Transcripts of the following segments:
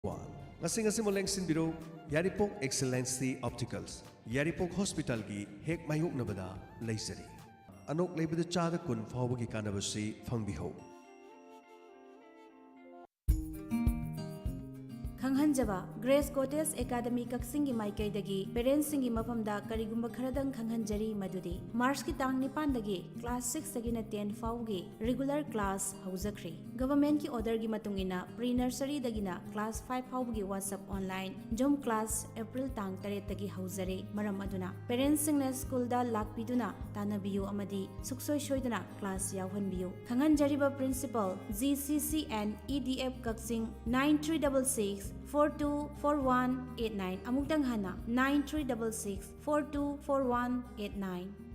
Ngasing moleng sinbiro Yaripok Excellency Opticals Yaripok Hospital gi hek mayuk nabada leisari anok leibada chada kun fawagi kanabasi phangbiho खंगहंजबा Grace Cottage Academy कक्सिंगी माइकैदगी पेरेंट्सिंगी मफमदा करिगुंबा खरदंग खंगहंजरी मदुदी मार्च की तांग निपानदगी क्लास 6 दगिना 10 फाउगी रेगुलर क्लास हौजख्री गवर्नमेंट की ऑर्डर की मतुंगिना प्री नर्सरी दगिना क्लास 5 फाउगी WhatsApp online Zoom class April तांग 3 दगी हौजरे मरम अदुना पेरेंट्सिंगना स्कूलदा लाक्पिदुना तानबियु अमदी सुक्सोय सोयदना क्लास यावहनबियु खंगहंजरीबा प्रिंसिपल GCCN EDF कक्सिंग 9366 424189 अमुक्तंग हना 9366 424189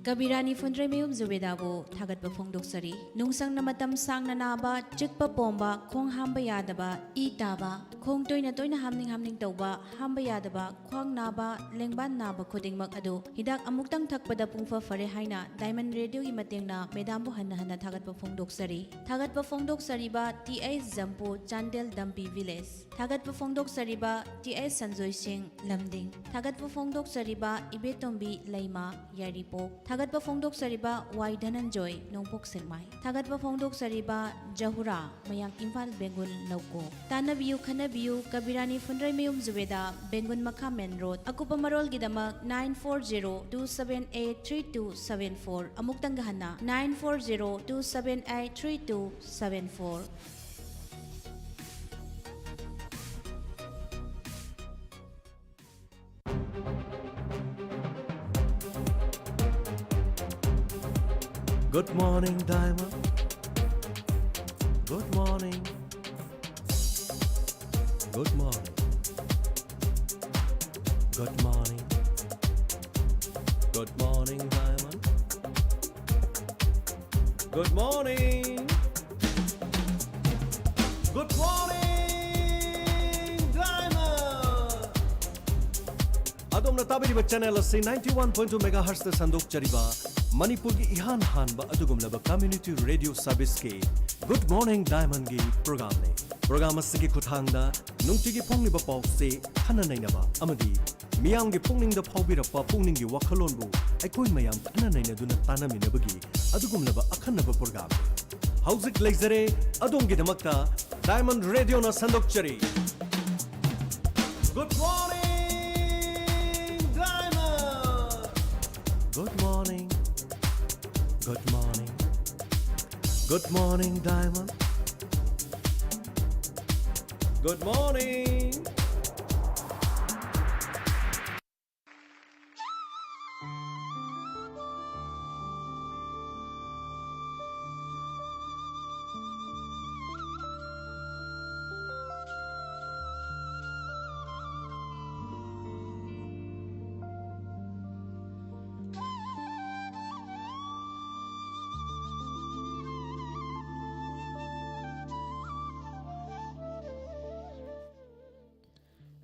कबीरानी फुंद्रेमयुम जुबेदाबो थागत बफोंदोक्सरी नुंसंग नमतम सांगना नाबा चिकपा पोंबा खोंग हांबा यादबा ई ताबा खोंग तोइना तोइना हामनिंग तौबा हांबा यादबा खोंग नाबा लेंबान नाबा खुदिंगमक अदो हिदाक अमुक्तंग थकपदा पुंफा फरे हाइना डायमंड रेडियो की मतेंगना मेदामबो हन्ना थागत बफोंदोक्सरी थागत बफोंदोक्सरीबा TS जंपो चांदेल दंपी विलेज थागत बफोंदोक्सरीबा TS संजोय सिंह लमदिंग थागत बफोंदोक्सरीबा इबेतोंबी लैमा यारिपोक थागतबा फोंदोक्सरीबा वाई धनंजय नोंपोक सेंमाई थागतबा फोंदोक्सरीबा जहुरा मयांग इम्फाल बेंगुन लौको तानबियु खनबियु कबीरानी फुंद्रेमयुम जुबेदा बेंगुन मखा मेन रोड अकुपा मरोल गिदमक 9402783274 अमुक्तंग हन्ना 9402783274 Good morning, Diamond. Good morning. Good morning. Good morning. Good morning, Diamond. Good morning. Good morning, Diamond. Adom na tabiri ba channel asi 91.2 MHz ta sandok chariba Manipur की इहान हानबा अदुगुमलबा community radio service के good morning Diamond की programme ने programme असगी खुथांगदा नुंगतिगी फोंगलिबा पाउसे खना नैनबा अमदी मियाम की पुंगनिंगदा फाउबिरपा पुंगनिंगी वखलोनबु अखोय मयाम खना नैनदुना तानमिनबगी अदुगुमलबा अखनबा प्रोग्राम हाउजिक लेजरे अदोंगी दमक्ता डायमंड रेडियो ना संदोकचरी good morning Diamond good morning Good morning. Good morning, Diamond. Good morning.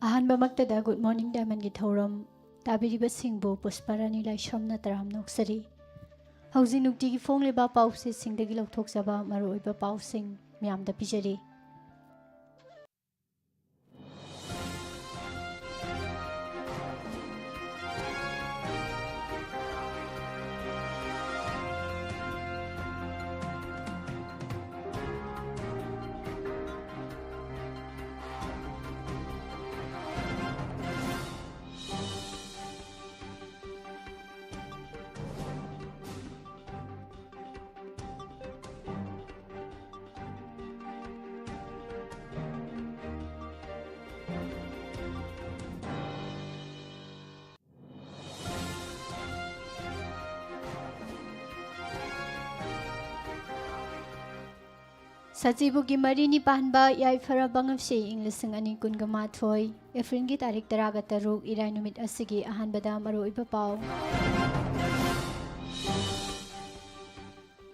अहानबमक्तदा गुड मॉर्निंग डायमंड की थौरम ताबिरिबसिंगबो पुष्पारानी लाइश्रमना तराम नोक्सरी हौजी नुक्ति की फोंगलेबा पाउसे सिंगदगी लौथोकजबा मरुओइबा पाउसिंग म्यामदा पिजरी सचिबु की मरीनी पानबा याइफरा बंगमसे इंग्लिसिंग अनि कुनगा माथोय एप्रिल की तारीख 13 इराय नुमित असिगी अहानबदा मरोइबा पाव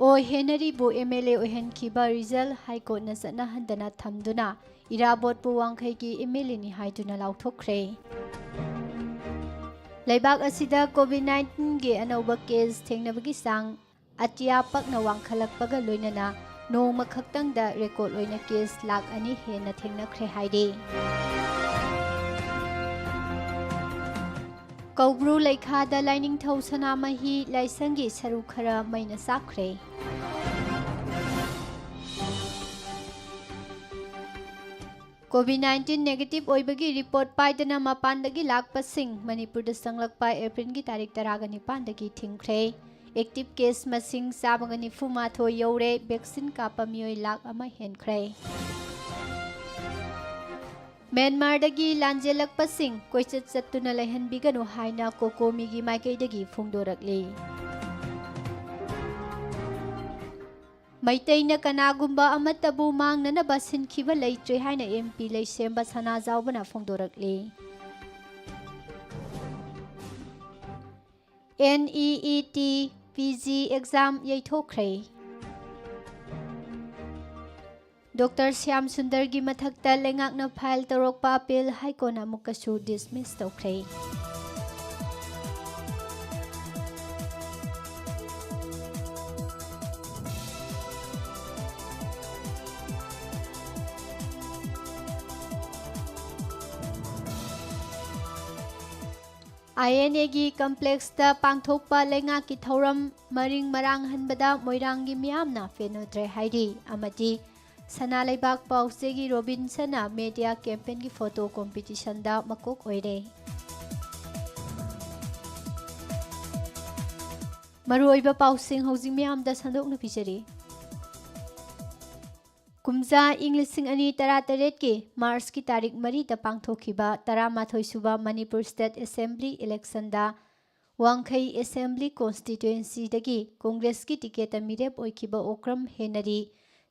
ओ हेनरी बो MLA ओहन खिबा रिजल्ट हाई कोर्ट न सना हंदना थमदुना इराबोट पु वांखै की MLA नि हाइदुना लाउथोखरे लेबाक असिदा कोविड-19 गे अनौबा केस थेंगनबगी सांग अतिया पकना वांखलकपगा लोइनना ꯅꯣꯡꯃ ꯈꯛꯇꯪꯗ ꯔꯦꯀꯣꯔꯗ ꯑꯣꯏꯅ ꯀꯦꯁ ꯂꯥꯛ 2 ꯍꯦꯟꯅ ꯊꯦꯡꯅꯈ꯭ꯔꯦ ꯍꯥꯏꯔꯤ꯫ ꯀꯧꯕ꯭ꯔꯨ ꯂꯩꯈꯥꯗ ꯂꯥꯏꯅꯤꯡꯊꯧ ꯁꯅꯥꯃꯍꯤ ꯂꯥꯏꯁꯪꯒꯤ ꯁꯔꯨꯛ ꯈꯔ ꯃꯩꯅ ꯆꯥꯛꯈ꯭ꯔꯦ꯫ COVID-19 ꯅꯦꯒꯦꯇꯤꯚ ꯑꯣꯏꯕꯒꯤ ꯔꯤꯄꯣꯔꯠ ꯄꯥꯏꯗꯅ ꯃꯄꯥꯟꯗꯒꯤ ꯂꯥꯛꯄꯁꯤꯡ ꯃꯅꯤꯄꯨꯔꯗ ꯆꯪꯂꯛꯄ ꯑꯦꯄ꯭ꯔꯤꯜꯒꯤ ꯇꯥꯔꯤꯛ 19ꯗꯒꯤ ꯊꯤꯡꯈ꯭ꯔꯦ꯫ ꯑꯦꯛꯇꯤꯚ ꯀꯦꯁ ꯃꯁꯤꯡ 498 ꯌꯧꯔꯦ꯫ ꯚꯦꯛꯁꯤꯟ ꯀꯥꯞꯄ ꯃꯤꯑꯣꯏ ꯂꯥꯛ 1 ꯍꯦꯟꯈ꯭ꯔꯦ꯫ ꯃ꯭ꯌꯥꯟꯃꯥꯔꯗꯒꯤ ꯂꯥꯟꯖꯦꯜꯂꯛꯄꯁꯤꯡ ꯀꯣꯏꯆꯠ ꯆꯠꯇꯨꯅ ꯂꯩꯍꯟꯕꯤꯒꯅꯨ ꯍꯥꯏꯅ ꯀꯣꯀꯣꯃꯤꯒꯤ ꯃꯥꯏꯀꯩꯗꯒꯤ ꯐꯣꯡꯗꯣꯔꯛꯂꯤ꯫ ꯃꯩꯇꯩꯅ ꯀꯅꯥꯒꯨꯝꯕ ꯑꯃꯠꯇꯕꯨ ꯃꯥꯡꯅꯅꯕ ꯁꯤꯟꯈꯤꯕ ꯂꯩꯇ꯭ꯔꯦ ꯍꯥꯏꯅ MP ꯂꯩꯁꯦꯝꯕ ꯁꯅꯥꯖꯥꯎꯕꯅ ꯐꯣꯡꯗꯣꯔꯛꯂꯤ꯫ NEET PG ꯑꯦꯛꯖꯥꯝ ꯌꯩꯊꯣꯛꯈ꯭ꯔꯦ꯫ ꯗꯣꯛꯇꯔ ꯁ꯭ꯌꯥꯝ ꯁꯨꯟꯗꯔꯒꯤ ꯃꯊꯛꯇ ꯂꯩꯉꯥꯛꯅ ꯐꯥꯏꯜ ꯇꯧꯔꯛꯄ ꯑꯄꯤꯜ ꯍꯥꯏꯀꯣꯔꯠꯅ ꯑꯃꯨꯛꯀꯁꯨ ꯗꯤꯁꯃꯤꯁ ꯇꯧꯈ꯭ꯔꯦ꯫ INAꯒꯤ ꯀꯝꯄ꯭ꯂꯦꯛꯁꯇ ꯄꯥꯡꯊꯣꯛꯄ ꯂꯩꯉꯥꯛꯀꯤ ꯊꯧꯔꯝ ꯃꯔꯤꯡ ꯃꯔꯥꯡꯍꯟꯕꯗ ꯃꯣꯏꯔꯥꯡꯒꯤ ꯃꯤꯌꯥꯝꯅ ꯄꯦꯟꯅꯗ꯭ꯔꯦ ꯍꯥꯏꯔꯤ ꯑꯃꯗꯤ ꯁꯅꯥ ꯂꯩꯕꯥꯛ ꯄꯥꯎꯆꯦꯒꯤ ꯔꯣꯕꯤꯟꯁꯟꯅ ꯃꯦꯗꯤꯌꯥ ꯀꯦꯝꯄꯦꯟꯒꯤ ꯐꯣꯇꯣ ꯀꯣꯝꯄꯤꯇꯤꯁꯟꯗ ꯃꯀꯣꯛ ꯑꯣꯏꯔꯦ꯫ ꯃꯔꯨꯑꯣꯏꯕ ꯄꯥꯎꯁꯤꯡ ꯍꯧꯖꯤꯛ ꯃꯤꯌꯥꯝꯗ ꯁꯟꯗꯣꯛꯅ ꯄꯤꯖꯔꯤ꯫ ꯀꯨꯝꯖꯥ ꯏꯪ 2018ꯒꯤ ꯃꯥꯔꯆꯀꯤ ꯇꯥꯔꯤꯛ 4ꯗ ꯄꯥꯡꯊꯣꯛꯈꯤꯕ 11ꯁꯨꯕ ꯃꯅꯤꯄꯨꯔ ꯁ꯭ꯇꯦꯠ ꯑꯦꯁꯦꯝꯕ꯭ꯂꯤ ꯏꯂꯦꯛꯁꯟꯗ ꯋꯥꯡꯈꯩ ꯑꯦꯁꯦꯝꯕ꯭ꯂꯤ ꯀꯣꯟꯁꯇꯤꯇ꯭ꯌꯨꯑꯦꯟꯁꯤꯗꯒꯤ ꯀꯣꯡꯒ꯭ꯔꯦꯁꯀꯤ ꯇꯤꯀꯦꯠꯇ ꯃꯤꯔꯦꯞ ꯑꯣꯏꯈꯤꯕ ꯑꯣꯀ꯭ꯔꯝ ꯍꯦꯅꯔꯤ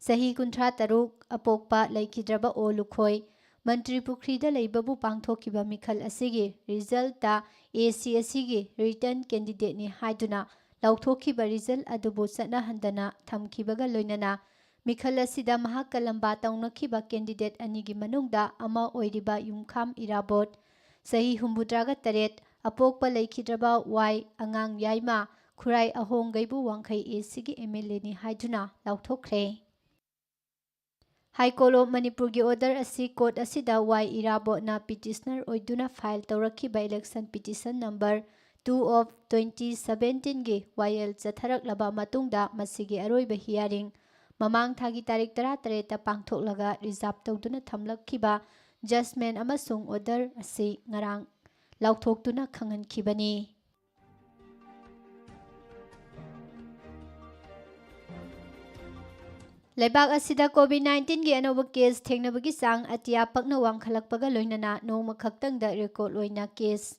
ꯆꯍꯤ 63 ꯑꯄꯣꯛꯄ ꯂꯩꯈꯤꯗ꯭ꯔꯕ ꯑꯣ ꯂꯨꯈꯣꯏ ꯃꯟꯇ꯭ꯔꯤ ꯄꯨꯈ꯭ꯔꯤꯗ ꯂꯩꯕꯕꯨ ꯄꯥꯡꯊꯣꯛꯈꯤꯕ ꯃꯤꯈꯜ ꯑꯁꯤꯒꯤ ꯔꯤꯖꯜꯇ AC ꯑꯁꯤꯒꯤ ꯔꯤꯇꯔꯟ ꯀꯦꯟꯗꯤꯗꯦꯠꯅꯤ ꯍꯥꯏꯗꯨꯅ ꯂꯥꯎꯊꯣꯛꯈꯤꯕ ꯔꯤꯖꯜ ꯑꯗꯨꯕꯨ ꯆꯠꯅꯍꯟꯗꯅ ꯊꯝꯈꯤꯕꯒ ꯂꯣꯏꯅꯅ ꯃꯤꯈꯜ ꯑꯁꯤꯗ ꯃꯍꯥꯛꯀ ꯂꯝꯕꯥ ꯇꯧꯅꯈꯤꯕ ꯀꯦꯟꯗꯤꯗꯦꯠ ꯑꯅꯤꯒꯤ ꯃꯅꯨꯡꯗ ꯑꯃ ꯑꯣꯏꯔꯤꯕ ꯌꯨꯝꯈꯥꯝ ꯏꯔꯥꯕꯣꯠ ꯆꯍꯤ 68 ꯑꯄꯣꯛꯄ ꯂꯩꯈꯤꯗ꯭ꯔꯕ ꯋꯥꯏ ꯑꯉꯥꯡ ꯌꯥꯏꯃ ꯈꯨꯔꯥꯏ ꯑꯍꯣꯡꯒꯩꯕꯨ ꯋꯥꯡꯈꯩ ACꯒꯤ MLAꯅꯤ ꯍꯥꯏꯗꯨꯅ ꯂꯥꯎꯊꯣꯛꯈ꯭ꯔꯦ꯫ ꯍꯥꯏꯀꯣꯔꯠ ꯑꯣꯐ ꯃꯅꯤꯄꯨꯔꯒꯤ ꯑꯣꯔꯗꯔ ꯑꯁꯤ ꯀꯣꯔꯠ ꯑꯁꯤꯗ ꯋꯥꯏ ꯏꯔꯥꯕꯣꯠꯅ ꯄꯤꯇꯤꯁꯅꯔ ꯑꯣꯏꯗꯨꯅ ꯐꯥꯏꯜ ꯇꯧꯔꯛꯈꯤꯕ ꯏꯂꯦꯛꯁꯟ ꯄꯤꯇꯤꯁꯟ ꯅꯝꯕꯔ 2/2017ꯒꯤ ꯋꯥꯌꯦꯜ ꯆꯠꯊꯔꯛꯂꯕ ꯃꯇꯨꯡꯗ ꯃꯁꯤꯒꯤ ꯑꯔꯣꯏꯕ ꯍꯤꯌꯥꯔꯤꯡ ꯃꯃꯥꯡ ꯊꯥꯒꯤ ꯇꯥꯔꯤꯛ 13ꯗ ꯄꯥꯡꯊꯣꯛꯂꯒ ꯔꯤꯖꯥꯔꯚ ꯇꯧꯗꯨꯅ ꯊꯝꯂꯛꯈꯤꯕ ꯖꯖꯃꯦꯟ ꯑꯃꯁꯨꯡ ꯑꯣꯔꯗꯔ ꯑꯁꯤ ꯉꯔꯥꯡ ꯂꯥꯎꯊꯣꯛꯇꯨꯅ ꯈꯪꯍꯟꯈꯤꯕꯅꯤ꯫ ꯂꯩꯕꯥꯛ ꯑꯁꯤꯗ COVID-19ꯒꯤ ꯑꯅꯧꯕ ꯀꯦꯁ ꯊꯦꯡꯅꯕꯒꯤ ꯆꯥꯡ ꯑꯇꯤꯌꯥ ꯄꯛꯅ ꯋꯥꯡꯈꯠꯂꯛꯄꯒ ꯂꯣꯏꯅꯅ ꯅꯣꯡꯃ ꯈꯛꯇꯪꯗ ꯔꯦꯀꯣꯔꯗ ꯑꯣꯏꯅ ꯀꯦꯁ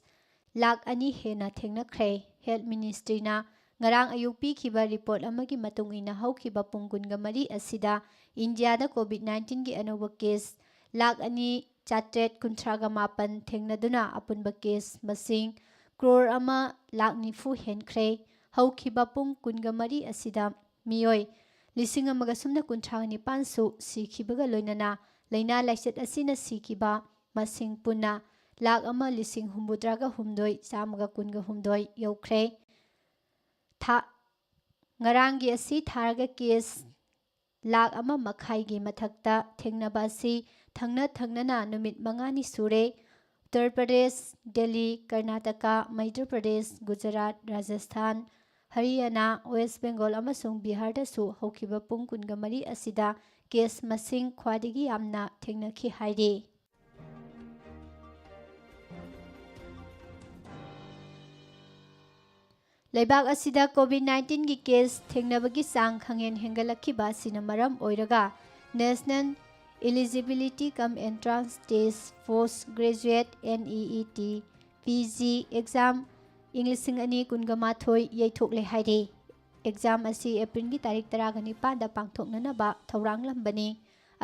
ꯂꯥꯛ 2 ꯍꯦꯟꯅ ꯊꯦꯡꯅꯈ꯭ꯔꯦ꯫ ꯍꯦꯜꯊ ꯃꯤꯅꯤꯁꯇ꯭ꯔꯤꯅ ꯉꯔꯥꯡ ꯑꯌꯨꯛ ꯄꯤꯈꯤꯕ ꯔꯤꯄꯣꯔꯠ ꯑꯃꯒꯤ ꯃꯇꯨꯡ ꯏꯟꯅ ꯍꯧꯈꯤꯕ ꯄꯨꯡ 24 ꯑꯁꯤꯗ ꯏꯟꯗꯤꯌꯥꯗ COVID-19ꯒꯤ ꯑꯅꯧꯕ ꯀꯦꯁ ꯂꯥꯛ 2,838 ꯊꯦꯡꯅꯗꯨꯅ ꯑꯄꯨꯟꯕ ꯀꯦꯁ ꯃꯁꯤꯡ ꯀ꯭ꯔꯣꯔ 1,90,000 ꯍꯦꯟꯈ꯭ꯔꯦ꯫ ꯍꯧꯈꯤꯕ ꯄꯨꯡ 24 ꯑꯁꯤꯗ ꯃꯤꯑꯣꯏ 1,639ꯁꯨ ꯁꯤꯈꯤꯕꯒ ꯂꯣꯏꯅꯅ ꯂꯩꯅꯥ ꯂꯥꯏꯆꯠ ꯑꯁꯤꯅ ꯁꯤꯈꯤꯕ ꯃꯁꯤꯡ ꯄꯨꯟꯅ ꯂꯥꯛ 1,68,118 ꯌꯧꯈ꯭ꯔꯦ꯫ ꯉꯔꯥꯡꯒꯤ ꯑꯁꯤ ꯊꯥꯔꯒ ꯀꯦꯁ ꯂꯥꯛ 1.5ꯒꯤ ꯃꯊꯛꯇ ꯊꯦꯡꯅꯕ ꯑꯁꯤ ꯊꯪꯅ ꯊꯪꯅꯅ ꯅꯨꯃꯤꯠ 5ꯅꯤ ꯁꯨꯔꯦ꯫ ꯎꯠꯇꯔ ꯄ꯭ꯔꯗꯦꯁ, ꯗꯦꯜꯂꯤ, ꯀꯔꯅꯥꯇꯀꯥ, ꯃꯩꯙ꯭ꯌ ꯄ꯭ꯔꯗꯦꯁ, ꯒꯨꯖꯔꯥꯠ, ꯔꯥꯖꯁꯊꯥꯟ, ꯍꯔꯤꯌꯥꯅꯥ, ꯋꯦꯁ ꯕꯦꯡꯒꯣꯜ ꯑꯃꯁꯨꯡ ꯕꯤꯍꯥꯔꯗꯁꯨ ꯍꯧꯈꯤꯕ ꯄꯨꯡ 24 ꯑꯁꯤꯗ ꯀꯦꯁ ꯃꯁꯤꯡ ꯈ꯭ꯋꯥꯏꯗꯒꯤ ꯌꯥꯝꯅ ꯊꯦꯡꯅꯈꯤ ꯍꯥꯏꯔꯤ꯫ ꯂꯩꯕꯥꯛ ꯑꯁꯤꯗ COVID-19ꯒꯤ ꯀꯦꯁ ꯊꯦꯡꯅꯕꯒꯤ ꯆꯥꯡ ꯈꯪꯍꯦꯟ ꯍꯦꯟꯒꯠꯂꯛꯈꯤꯕ ꯑꯁꯤꯅ ꯃꯔꯝ ꯑꯣꯏꯔꯒ national eligibility cum entrance test post graduate NEET PG exam ꯏꯪ 2019 ꯌꯩꯊꯣꯛꯂꯦ ꯍꯥꯏꯔꯤ꯫ ꯑꯦꯛꯖꯥꯝ ꯑꯁꯤ ꯑꯦꯄ꯭ꯔꯤꯜꯒꯤ ꯇꯥꯔꯤꯛ 19ꯗ ꯄꯥꯡꯊꯣꯛꯅꯅꯕ ꯊꯧꯔꯥꯡꯂꯝꯕꯅꯤ꯫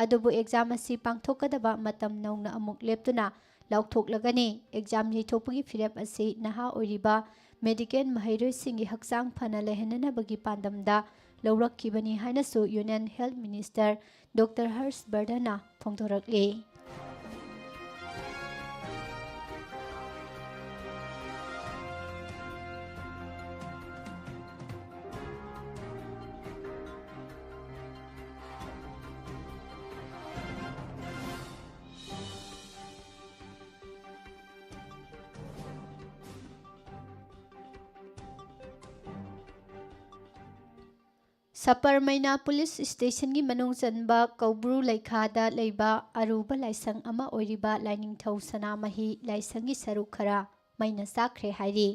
ꯑꯗꯨꯕꯨ ꯑꯦꯛꯖꯥꯝ ꯑꯁꯤ ꯄꯥꯡꯊꯣꯛꯀꯗꯕ ꯃꯇꯝ ꯅꯧꯅ ꯑꯃꯨꯛ ꯂꯦꯞꯇꯨꯅ ꯂꯥꯎꯊꯣꯛꯂꯒꯅꯤ꯫ ꯑꯦꯛꯖꯥꯝ ꯌꯩꯊꯣꯛꯄꯒꯤ ꯐꯤꯔꯦꯞ ꯑꯁꯤ ꯅꯍꯥ ꯑꯣꯏꯔꯤꯕ ꯃꯦꯗꯤꯀꯦꯜ ꯃꯍꯩꯔꯣꯏꯁꯤꯡꯒꯤ ꯍꯛꯆꯥꯡ ꯐꯅ ꯂꯩꯍꯟꯅꯅꯕꯒꯤ ꯄꯥꯟꯗꯝꯗ ꯂꯧꯔꯛꯈꯤꯕꯅꯤ ꯍꯥꯏꯅꯁꯨ ꯌꯨꯅꯤꯌꯟ ꯍꯦꯜꯊ ꯃꯤꯅꯤꯁꯇꯔ ꯗꯣꯛꯇꯔ ꯍꯔꯁ ꯕꯔꯙꯟꯅ ꯐꯣꯡꯗꯣꯔꯛꯂꯤ꯫ सपरमैना पुलिस स्टेशन की मनुंग चनबा कौब्रू लेखादा लेबा अरुबा लाइसंग अमा ओइरिबा लाइनिंगथौ सनामही लाइसंगी सरुक खरा मैना साख्रे हाइरी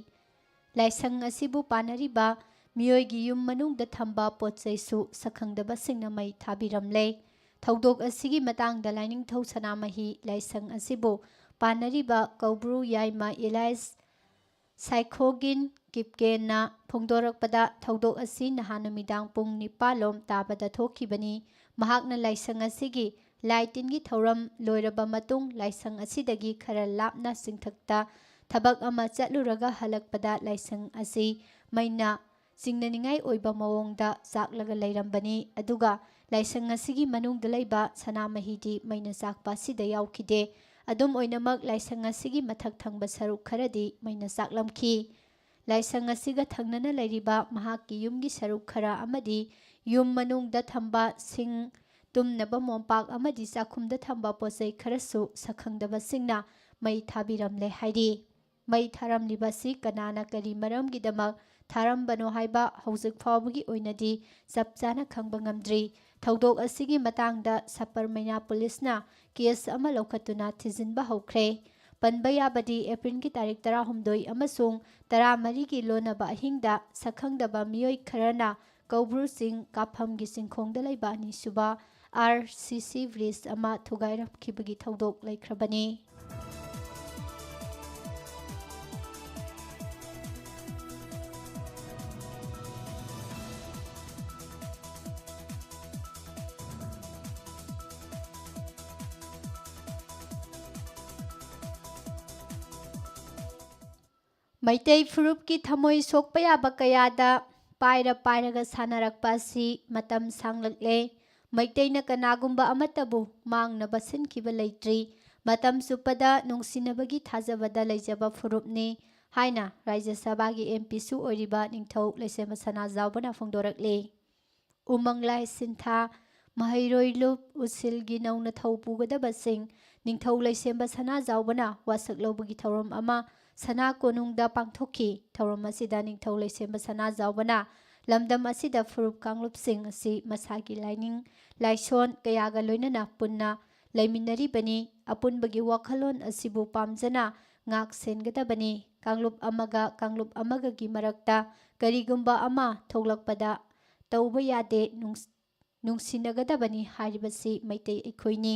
लाइसंग असिबु पानरिबा मियोइगी युम मनुंगदा थंबा पोतचैसु सखंगदबा सिंगना मै थाबिरमले थौदोक असिगी मतांगदा लाइनिंगथौ सनामही लाइसंग असिबु पानरिबा कौब्रू याइमा इलाइस साइखोगिन किपकेना फोंदोरकपदा थौदोक असि नहान नुमिदांग पुंग निपालोम ताबदा थोखिबनी महाकना लाइसंग असिगी लाइटिनगी थौरम लोइरबा मतुंग लाइसंग असिदगी खरा लापना सिंथक्ता थबक अमा चलुरगा हलकपदा लाइसंग असि मैना चिंगननिंगाई ओइबा मवोंगदा चाकलगा लैरंबनी अदुगा लाइसंग असिगी मनुंगदा लैबा सनामहीदी मैना चाकपा सिदा यावखिदे अदुम ओइनमक लाइसंग असिगी मथक थंगबा सरुक खरदी मैना चाकलमखी लाइसंग असिगा थंगनना लैरिबा महाकी युमगी सरुक खरा अमदी युम मनुंगदा थंबा सिंग तुमनबा मोंपाक अमदी चाखुमदा थंबा पोचै खरसु सखंगदबा सिंगना मै थाबिरमले हाइरी मै थारमलिबासि कनाना करी मरमगिदमक थारमबनो हाइबा हौजिक फावबगी ओइनदी चपचाना खंगबा ngamdri थौदोक असिगी मतांगदा सपरमैना पुलिसना केस अमा लौखतुना थिजिनबा हौख्रे पनबा याबदी एप्रिल की तारीख 12 अमसुंग 13 की लोनबा अहिंगदा सखंगदबा मियोइ खरना कौब्रू सिंह काफमगी सिंखोंगदा लैबा अनिसुबा RCC ब्रिज अमा थुगाइरखिबगी थौदोक लैख्रबनी मैतै फुरुप की थमोई सोकपा याबा कयादा पाइरगा सानरकपा असि मतम सांगलक्ले मैतैना कनागुंबा अमतबु मांगनबा सिनखिबा लैत्रि मतम सुपदा नुंसिनबगी थाजबदा लैजबा फुरुपनि हाइना राज्य सभागी MP सु ओइरिबा निंगथौ लैसेमा सनाजावबना फोंदोरकले उमंगलाइ सिंथा महैरोइलुप उसिलगी नौना थौपुगदबसिंग निंगथौ लैसेमा सनाजावबना वासकलौबगी थौरम अमा सना कोनुंगदा पांथोखी थौरम असिदा निंगथौ लैसेमा सनाजावबना लमदम असिदा फुरुप कांगलुपसिंग असि मसागी lining लाइसोन कयागा लोइनना पुन्ना लैमिनरिबनी अपुनबगी वाखलोन असिबु पामजना ngak sengadabani kanglub amaga gi marakta karigumba ama thoglakpada tauba yade nungsinagadabani haribasi maitai ekhoini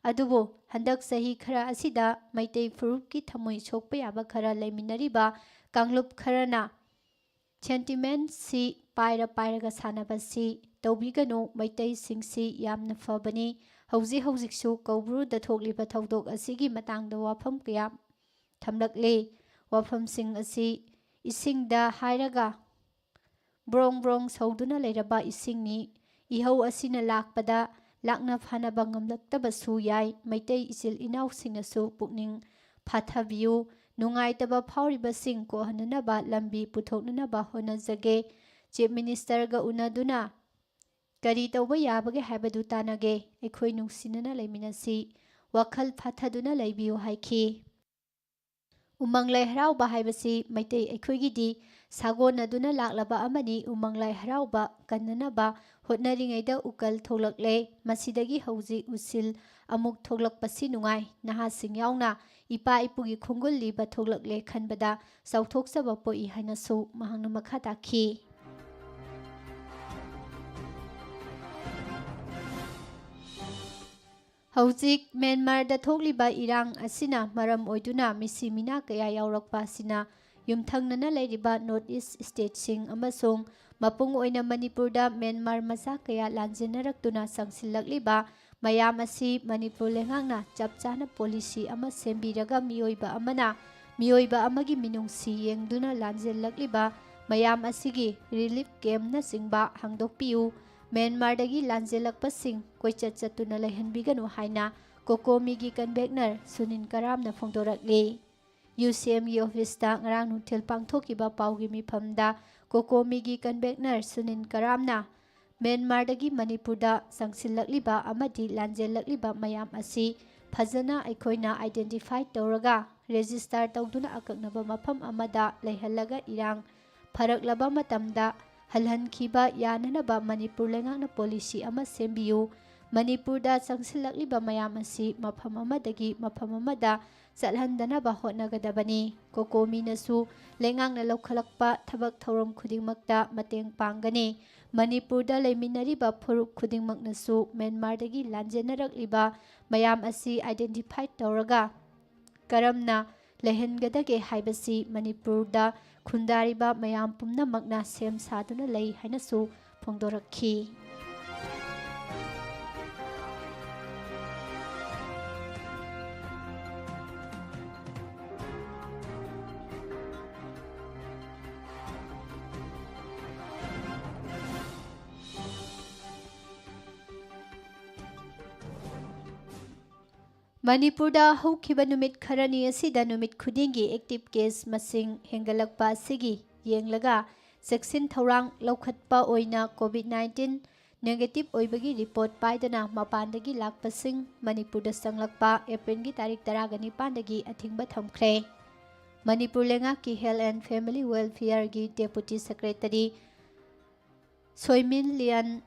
adubo handak sahi khara asida maitai furup ki thamoi sokpa yaba khara laiminariba kanglub kharana sentiment si pairaga sanabasi taubiganu maitai singsi yamna fabani hauji su kaubru da thogliba thaudok asigi matangda wafam kaya थमलकले वाफमसिंग असि इसिंगदा हाइरगा ब्रोंग सौदुना लेरबा इसिंगनी इहौ असिना लाकपदा लाकना फानबा ngamlaktabasु याय मैतै इसिल इनाउसिंगसु पुकनिंग फाथाबियु नुंगाइतबा फाउरिबसिंग को हननबा लंबी पुथोकनबा होनजगे chief minister गा उनादुना करी तौबा याबगे हाइबदु तानगे एखोइ नुंसिनना लेमिनसि वखल फाथादुना लैबियु हाइखि उमंगलाई हराउबा हाइबसी मैतै एखोइगिदी सागोनदुना लाक्लबा अमनी उमंगलाई हराउबा कन्ननबा होटनरिङैदा उकल थोलक्ले मसिदगी हौजी उसिल अमुक थोलक्पसि नुंगाइ नहासिंग याउना इपा इपुगी खुंगुल लिबा थोलक्ले खनबदा सौथोक्सबा पोइ हाइनसु महांगना मखा ताखि हौजिक म्यांमारदा थोक्लिबा इरांग असिना मरम ओइदुना मिसि मिना कया यावरकपा असिना युमथंगनना लैरिबा नॉर्थ ईस्ट स्टेटसिंग अमसोंग मपुंग ओइना मणिपुरदा म्यांमार मचा कया लांजिनरक्तुना संसिलक्लिबा मयाम असि मणिपुर लेंगांगना चपचाना पॉलिसी अमा सेंबिरगा मियोइबा अमगी मिनुंगसि येंगदुना लांजिलक्लिबा मयाम असिगी रिलीफ कैम्पना सिंगबा हांगदोकपियु म्यांमारदगी लांजेलक्पसिंग कोइचत चतुना लैहनबिगनु हाइना कोकोमीगी कन्वेक्नर सुनिन करामना फोंदोरकले UCM गी ऑफिसदा ngarang nuthil pangthokiba paugi mifamda कोकोमीगी कन्वेक्नर सुनिन करामना म्यांमारदगी मणिपुरदा संगसिलक्लिबा अमदी लांजेलक्लिबा मयाम असि फजना अखोइना आइडेंटिफाई तौरगा रेजिस्टर तौदुना अकक्नबा मफम अमदा लैहल्लगा इरांग फरकलबा मतमदा हलहनखिबा याननबा मणिपुर लेंगाकना पॉलिसी अमा सेमबियु मणिपुरदा चंगसिलक्लिबा मयाम असी मफम अमदगी मफम अमदा चलहनदनबा होटनगदबनी कोकोमीनसु लेंगाकना लौखलक्पा थबक थौरम खुदिंगमक्ता मतेंग पांगनी मणिपुरदा लेमिनरिबा फुरुप खुदिंगमक्नसु म्यांमारदगी लांजेनरक्लिबा मयाम असी आइडेंटिफाई तौरगा करमना लेहनगदगे हाइबसी मणिपुरदा खुंदारिबा मयाम पुम्नमक्ना सेम सादुना लई हाइनसु फोंदोरखी मणिपुरदा हौखिबा नुमित खरनी असिदा नुमित खुदिंगी एक्टिव केस मसिंग हेंगलक्पा असिगी येंगलगा सेक्सिन थौरांग लौखटपा ओइना कोविड-19 नेगेटिव ओइबगी रिपोर्ट पाइदना मपानदगी लाकपसिंग मणिपुरदा संगलक्पा एप्रिल की तारीख 19 अथिंगबा थमख्रे मणिपुर लेंगाकी हेल्थ एंड फैमिली वेलफेयर की डेप्यूटी सेक्रेटरी सोइमिन लियन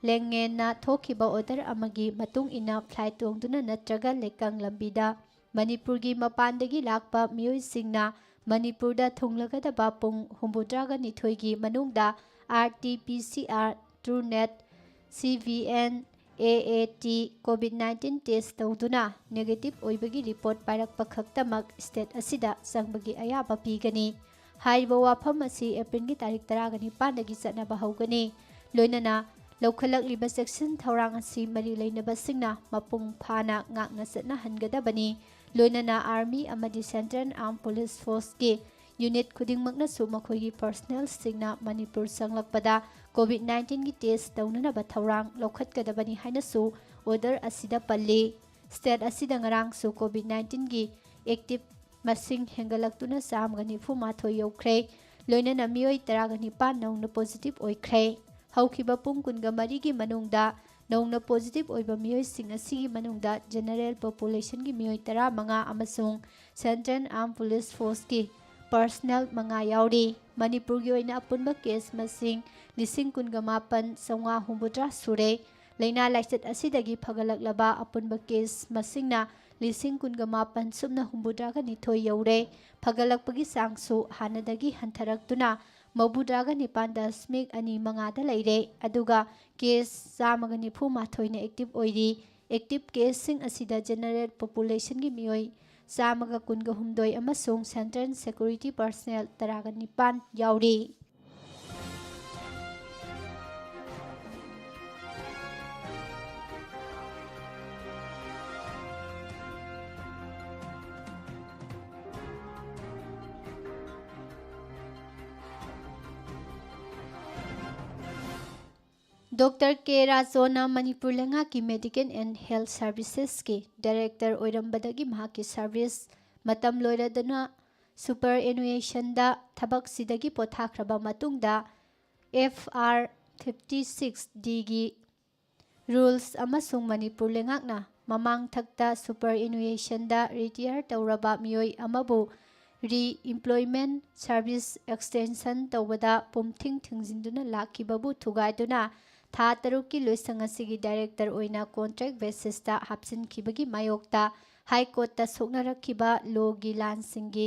लेंगेना थोखिबा ऑर्डर अमगी मतुंग इना फ्लाइट तोंगदुना नत्रगा लेकंग लंबीदा मणिपुर की मपानदगी लाकपा मियोइसिंगना मणिपुरदा थुंगलगदबा पुंग हुंबुद्रागा निथोइगी मनुंगदा RT-PCR TrueNet CVN AAT COVID-19 test तौदुना नेगेटिव ओइबगी रिपोर्ट पाइरक्पा खक्तमक स्टेट असिदा संबगी अयाबा पीगनी हाइबा वाफम असि एप्रिल की तारीख 19 चटनबा हौगनी लोइनना लौखलक्लिबा सेक्शन थौरांग असि मरी लेनबसिंगना मपुंग फाना ngakna चटना हनगदबनी लोइनना आर्मी अमदि सेंट्रल आर्म पुलिस फोर्स के यूनिट खुदिंगमकना सु मखोइगी पर्सनल सिंगना मणिपुर संगलक्पदा कोविड-19 की टेस्ट तौननबा थौरांग लौखटगदबनी हाइनसु ऑर्डर असिदा पल्ली स्टेट असिदा ngarang सु कोविड-19 की एक्टिव मसिंग हेंगलक्तुना चामगनी फुमाथोय यौख्रे लोइनना मियोइ 19 नौना पॉजिटिव ओइख्रे हौखिबा पुंग कुनगा मरीगी मनुंगदा नौना पॉजिटिव ओइबा मियोइसिंग असिगी मनुंगदा जनरल पॉपुलेशन की मियोइ 15 अमसुंग सेंट्रल आर्म पुलिस फोर्स की पर्सनल मंगा याउरी मणिपुर की ओइना अपुनबा केस मसिंग 19,900 सुरे लेना लाइचत असिदगी फगलक्लबा अपुनबा केस मसिंगना 19,900 निथोय यौरे फगलक्पगी सांगसु हानदगी हंथरक्तुना 9.2 लेरे अदुगा केस 194 एक्टिव ओइरी एक्टिव केस सिंग असिदा जनरल पॉपुलेशन की मियोइ 119 अमसुंग सेंट्रल सिक्योरिटी पर्सनल 19 याउरी डॉक्टर के राजोना मणिपुर लेंगा की मेडिकल एंड हेल्थ सर्विसेज के डायरेक्टर ओइरंबदगी महाकी सर्विस मतम लोइरदना सुपर एनुएशन दा थबक सिदगी पोथाख्रबा मतुंगदा FR 56D की रूल्स अमसुंग मणिपुर लेंगाकना ममांग थक्ता सुपर एनुएशन दा रिटायर तौरबा मियोइ अमबु री एम्प्लॉयमेंट सर्विस एक्सटेंशन तौबदा पुमथिंग थिंगजिंदुना लाखिबबु थुगाइदुना था तरुक की लोइसंगसिगी डायरेक्टर ओइना कॉन्ट्रैक्ट बेसिसता हापसिनखिबगी मायोक्ता हाई कोर्टता सोकनरखिबा लोगी लानसिंगी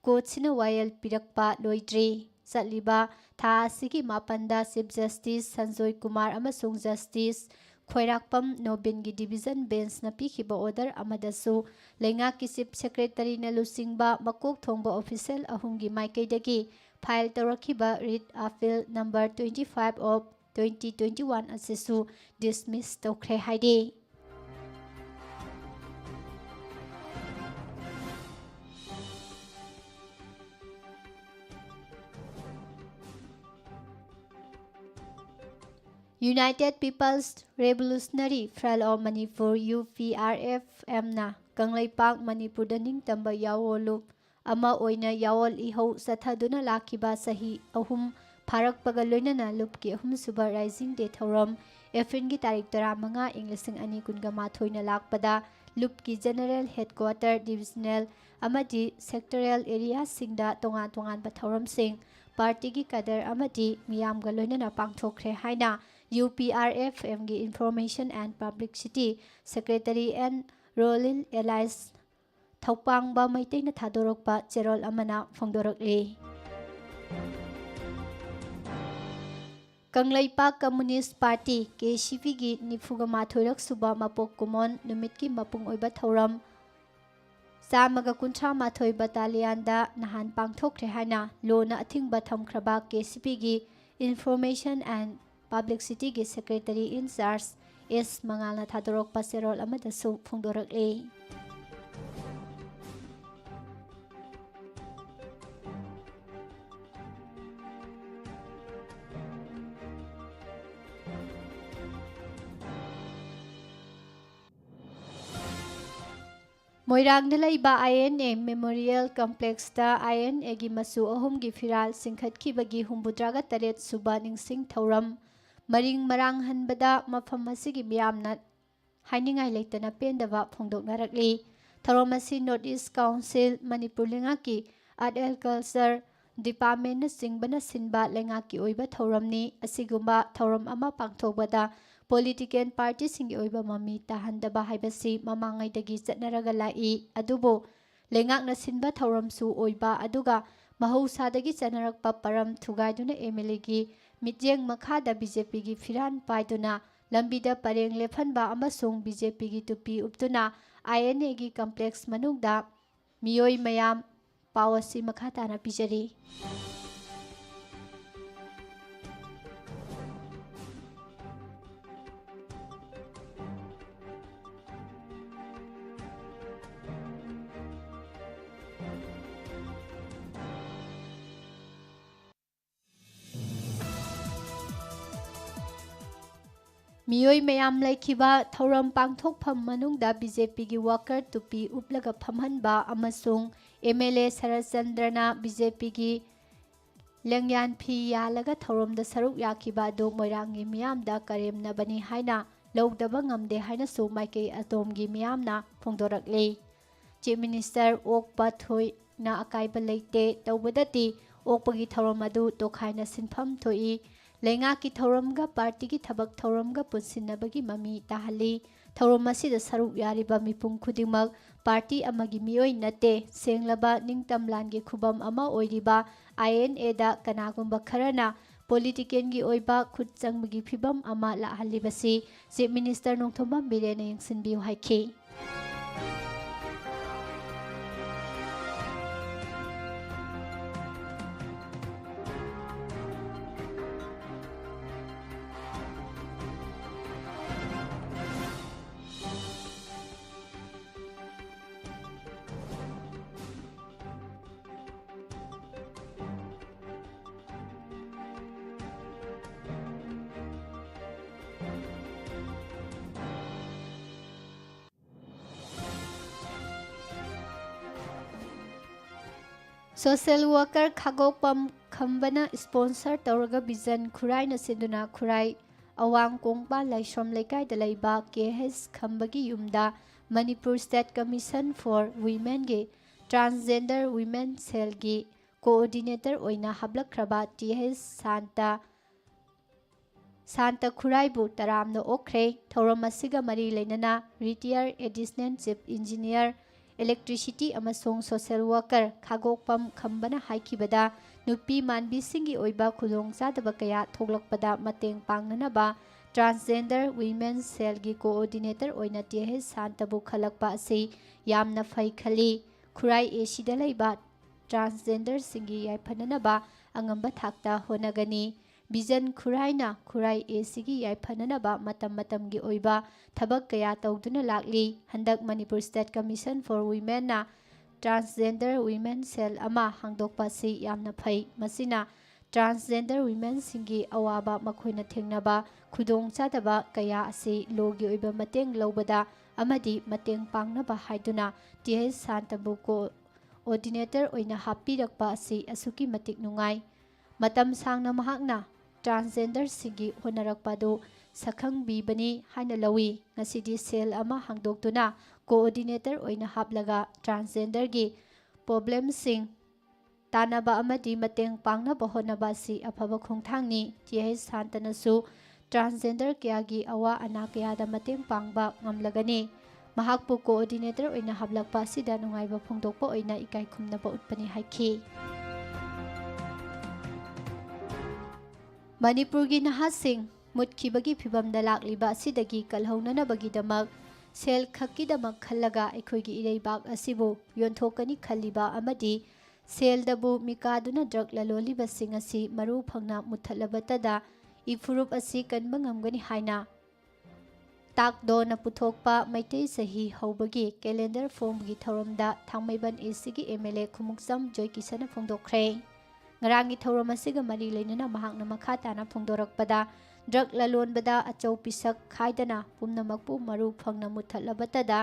कोर्टसिना वायल पिरक्पा लोइद्री चलिबा था असिगी मापंदा चीफ जस्टिस संजय कुमार अमसुंग जस्टिस खोइराकपम नोबिन की डिवीजन बेंच न पीखिबा ऑर्डर अमदसु लेंगा की चीफ सेक्रेटरी न लुसिंगबा मकोक थोंबा ऑफिशियल अहुंगी माइकैदगी फाइल तौरखिबा रिट अपील नंबर 25 ऑफ 2021 असिसु डिसमिस तौख्रे हाइदे United People's Revolutionary Front of Manipur UPRFM ना कंगलैपाक मणिपुर निंगतंबा यावोलुप अमा ओइना यावोल इहौ सथादुना लाखिबा सही अहुम फारकपगा लोइनना लुप की अहुम सुबा राइजिंग डे थौरम एप्रिल की तारीख 15 इंग्लिशिंग 2019 ना लाकपदा लुप की जनरल हेडक्वार्टर डिविजनल अमदी सेक्टोरियल एरिया सिंगदा तोंगान तोंगान थौरम सिंग पार्टी कदर अमदी मियामगा लोइनना पांगथोखरे हाइना UPRFM गी information and publicity secretary and Rolin alias Thoupangba मैतेना थादोरकपा चेरोल अमना फोंदोरकले कंगलैपाक कम्युनिस्ट पार्टी KCP गी निफुगा माथोरक सुबा मपोक कुमोन नुमित की मपुंग ओइबा थौरम चामगा कुंथ्रा माथोय बटालियन दा नहान पांगथोखरे हाइना लोना अथिंगबा थमख्रबा KCP गी इंफॉर्मेशन एंड पब्लिसिटी गी सेक्रेटरी इन चार्ज S मंगालना थादोरकपा चेरोल अमदसु फोंदोरकले मोइरांग लैबा INA मेमोरियल कॉम्प्लेक्स दा INA गी मसु अहुम गी फिराल सिंखटखिबगी 73 सुबा निंगसिंग थौरम मरिंग मरांग हनबदा मफम असिगी मियामना हाइनिंगाई लेतना पेंदबा फोंदोकनारकली थौरम असि नॉर्थ ईस्ट काउंसिल मणिपुर लेंगाकी आर्ट एंड कल्चर डिपार्टमेंट सिंबना सिनबा लेंगाकी ओइबा थौरमनी असिगुम्बा थौरम अमा पांगथोकबदा पॉलिटिकल पार्टी सिंगी ओइबा ममी ताहंदबा हाइबसी ममांगाइदगी चटनरगा लाई अदुबो लेंगाकना सिनबा थौरमसु ओइबा अदुगा महौसादगी चटनरकपा परम थुगाइदुना MLA गी मिजेंग मखादा BJP गी फिरान पाइदुना लंबीदा परेंग लेफनबा अमसुंग BJP गी तुपी उपतुना INA गी कॉम्प्लेक्स मनुंगदा मियोई मयाम पावसी मखाताना पिजरी मियोई मयाम लेखिबा थौरम पांगथोकफम मनुंगदा BJP गी वर्कर तुपी उपलगा फमहनबा अमसुंग MLA सरचंद्रना BJP गी लेंग्यान फी यालगा थौरमदा सरुक याखिबा दो मोइरांगी मियामदा करेमनबनी हाइना लौदबा ngamde हाइना सु माइके अतोमगी मियामना फोंदोरकले चीफ मिनिस्टर ओकपा थोई ना अकाइबा लेते तौबदती ओकपगी थौरम अदु तोखाइना सिनफम थोई लेंगा की थौरमगा पार्टी की थबक थौरमगा पुनसिनबगी ममी ताहली थौरम असिदा सरुक यारिबा मिपुंग खुदिमक पार्टी अमगी मियोई नते सेंगलबा निंगतमलानगी खुबम अमा ओइरिबा INA दा कनागुंबा खरना पॉलिटिकल ओइबा खुद चंगबगी फिबम अमा लाहलिबसी चीफ मिनिस्टर नोंथोंबा बिरेना यंगसिनबिउ हाइखि सोशल वर्कर खागोपम खंबना स्पॉन्सर तौरगा बिजन खुराई नसिदुना खुराई अवांग कोंगपा लाइसोम लेकाइदा लैबा KH खंबगी युमदा Manipur state commission for women गे ट्रांसजेंडर वुमेन सेल गी कोऑर्डिनेटर ओइना हबलखरबा TH शांता खुराइबु तरामनो ओख्रे थौरम असिगा मरी लेनना retire additional chief engineer electricity अमसोंग सोशल वर्कर खागोकपम खंबना हाइखिबदा नुपी मानबीसिंगी ओइबा खुदोंचादबा कया थोगलकपदा मतेंग पांगनबा ट्रांसजेंडर वुमेन सेल गी कोऑर्डिनेटर ओइना TH शांताबु खलकपा असि यामना फै खली खुराई एसीदा लैबा ट्रांसजेंडर सिंगी याइफननबा अंगंबा थाक्ता होनगनी बिजन खुराइना खुराई एसीगी याइफननबा मतम की ओइबा थबक कया तौदुना लागली हंदक Manipur state commission for women ना ट्रांसजेंडर वुमेन सेल अमा हांगदोकपासी यामना फै मसिना ट्रांसजेंडर वुमेन सिंगी अवाबा मखोइना थेंगनबा खुदोंचादबा कया असि लोगी ओइबा मतेंग लौबदा अमदी मतेंग पांगनबा हाइदुना TH शांताबु को ऑर्डिनेटर ओइना हापीरकपा असि असुकी मतिक नुंगाई मतम सांगना महाकना ट्रांसजेंडर सिंगी होनरकपादो सखंगबीबनी हाइना लवी ngasidi सेल अमा हांगदोक्तुना कोऑर्डिनेटर ओइना हापलगा ट्रांसजेंडर गी प्रॉब्लम सिंग तानबा अमदी मतेंग पांगनबा होनबा असि अफबा खोंथांगनी TH सान्तनसु ट्रांसजेंडर कयागी अवा अना कयादा मतेंग पांगबा ngamlagani mahakpu coordinator oina hablakpa asida nungaiba phongdokpa oina ikai khumnaba utpani haiki Manipurgi nahasing mutkibagi phibamda lakliba asidagi kalhaunanabagi-damak sel khakki-damak khallaga aikhoigi ireibak asibu yonthokani khalliba amadi seldabu mikaduna drug lalolibasing asi maru phangna muthallabatada ifurup asi kanba ngamgani haina takdona puthokpa maitei sahi haubagi calendar form-gi thauramda thangmaiban AC-gi MLA khumukjam Joy Kisana phongdokkhre Ngarangi thauram asiga mari leinana mahakna makha tana phongdorakpada drug lalonbada achau pisak khaidana pumnamakpu maru phangna muthallabatada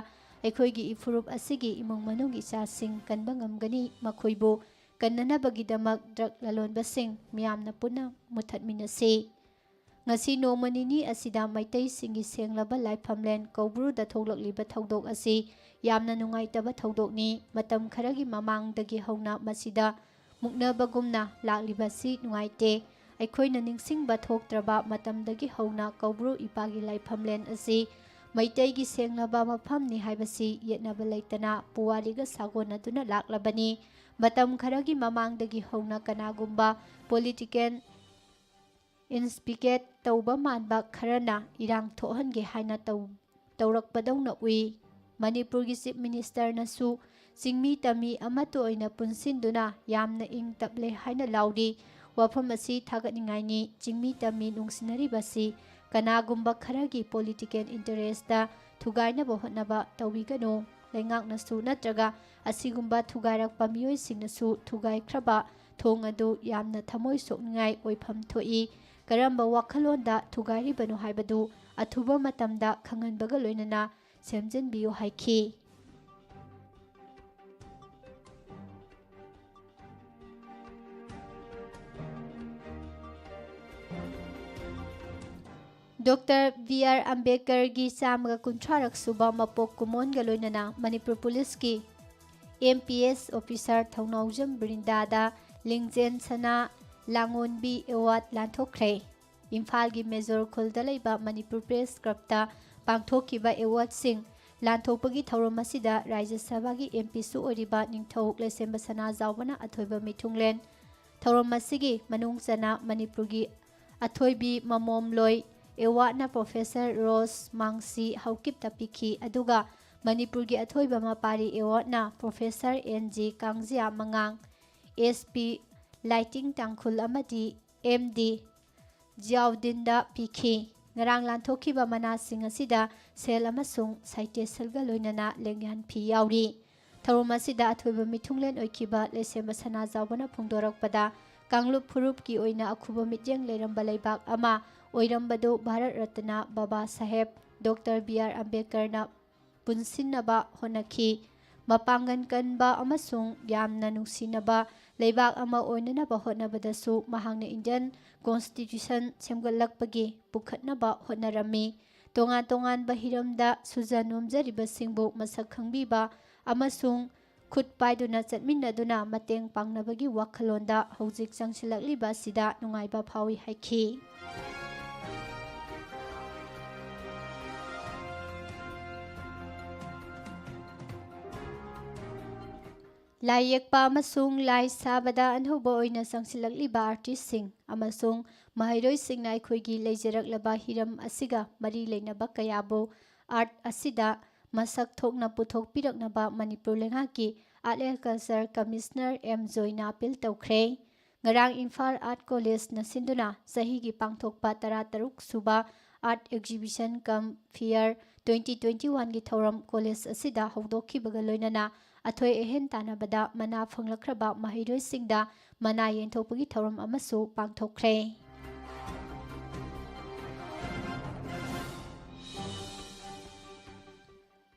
aikhoigi ifurup asigi imong manungi isasing kanba ngamgani makhoibu kannanabagidamak drug lalonbasing miyamna punna muthatminasi ngasi nomanini asida maitai singi senglaba laifamlen Kobruda thoglakliba thodok asi yamna nungaitaba thodokni matam kharagi mamangdagi hauna masida muknabagumna laklibasi nungaite aikhoina ningsingba thoktraba matamdagi hauna Kobru ipagi laifamlen asi maitaigi senglaba mafamni haibasi yetnaba leitana puwaliga sagonaduna laklabani matam kharagi mamangdagi hauna kanagumba political inspicate tauba manba kharana irang thohange haina taurakpadawna ui Manipurgi Chief Minister nasu Singmi tami amatu oina punsinduna yamna ing taple haina laudi wafam asi thagatningaini Singmi tami nungsinaribasi kanagumba kharagi political interest da thugainaba hotnaba tawigano lengak nasu natraga asigumba thugairakpa mioi singnasu thugai khraba thong adu yamna thamoi sokningai oifam thoi karamba wakhalonda thugairibano haibadu athuba matamda khanganbaga loinana semjenbiyo haiki Dr. B.R. Ambedkar gi samga kuntrarak suba mapok kumon galoinana Manipur Police ki MPS officer Thaunaujam Brindada Lingjen Sana Langonbi Award lanthokre Imphal gi Major Khulda leiba Manipur Press Club-ta pangthokiba award sing lanthokpagi thauram asida Rajya Sabha gi MP su oriba ningthau Lesemba Sana Zawbana athoiba mithunglen thauram asigi manung chana Manipur gi athoibi mamom loi Ewadna Professor Rose Mangsi Haukip Tapiki aduga Manipur gi athoiba mapari Ewadna Professor NG Kangjia Mangang SP Lighting Tangkhul amadi MD Jiaudinda Pikhi ngarang lanthokiba manasing asida sel amasung saitesalga loinana lengyan phi yauri tharum asida athoiba mithunglen oikiba Lesemba Sana Zawbana phongdorakpada Kanglup Phurup ki oina akhuba mityang leramba leibak ama oirambado Bharat Ratna Baba Saheb Dr. B.R. Ambedkar na punsinnaba honaki mapangan kanba amasung yamna nungsinaba leibak ama oinanaba hotnabadasu mahangna Indian Constitution semgalakpagi pukhatnaba hotnarami tongan bahiramda sujanumjaribasingbu masak khangbiba amasung khut paiduna chatminnaduna mateng pangnabagi wakhalonda hojik changsilakliba sida nungaiba phawi haiki Lai yekpa amasung lai sabada anhoba oina sangsilakliba artist-sing amasung mahairoi-singna aikhoigi leijaraklaba hiram asiga mari leinaba kayabu art asida masak thokna puthokpiraknaba Manipur lengaki Art and Culture Commissioner M. Joyna appeal tawkhre ngarang Imphal Art College na sinduna sahigi pangthokpa 13 suba Art Exhibition cum Fair 2021 gi thauram college asida hawdokhibaga loinana athoi ehen tanabada mana phanglakhraba mahairoi singda mana yenthopagi thauram amasu pangthokkhre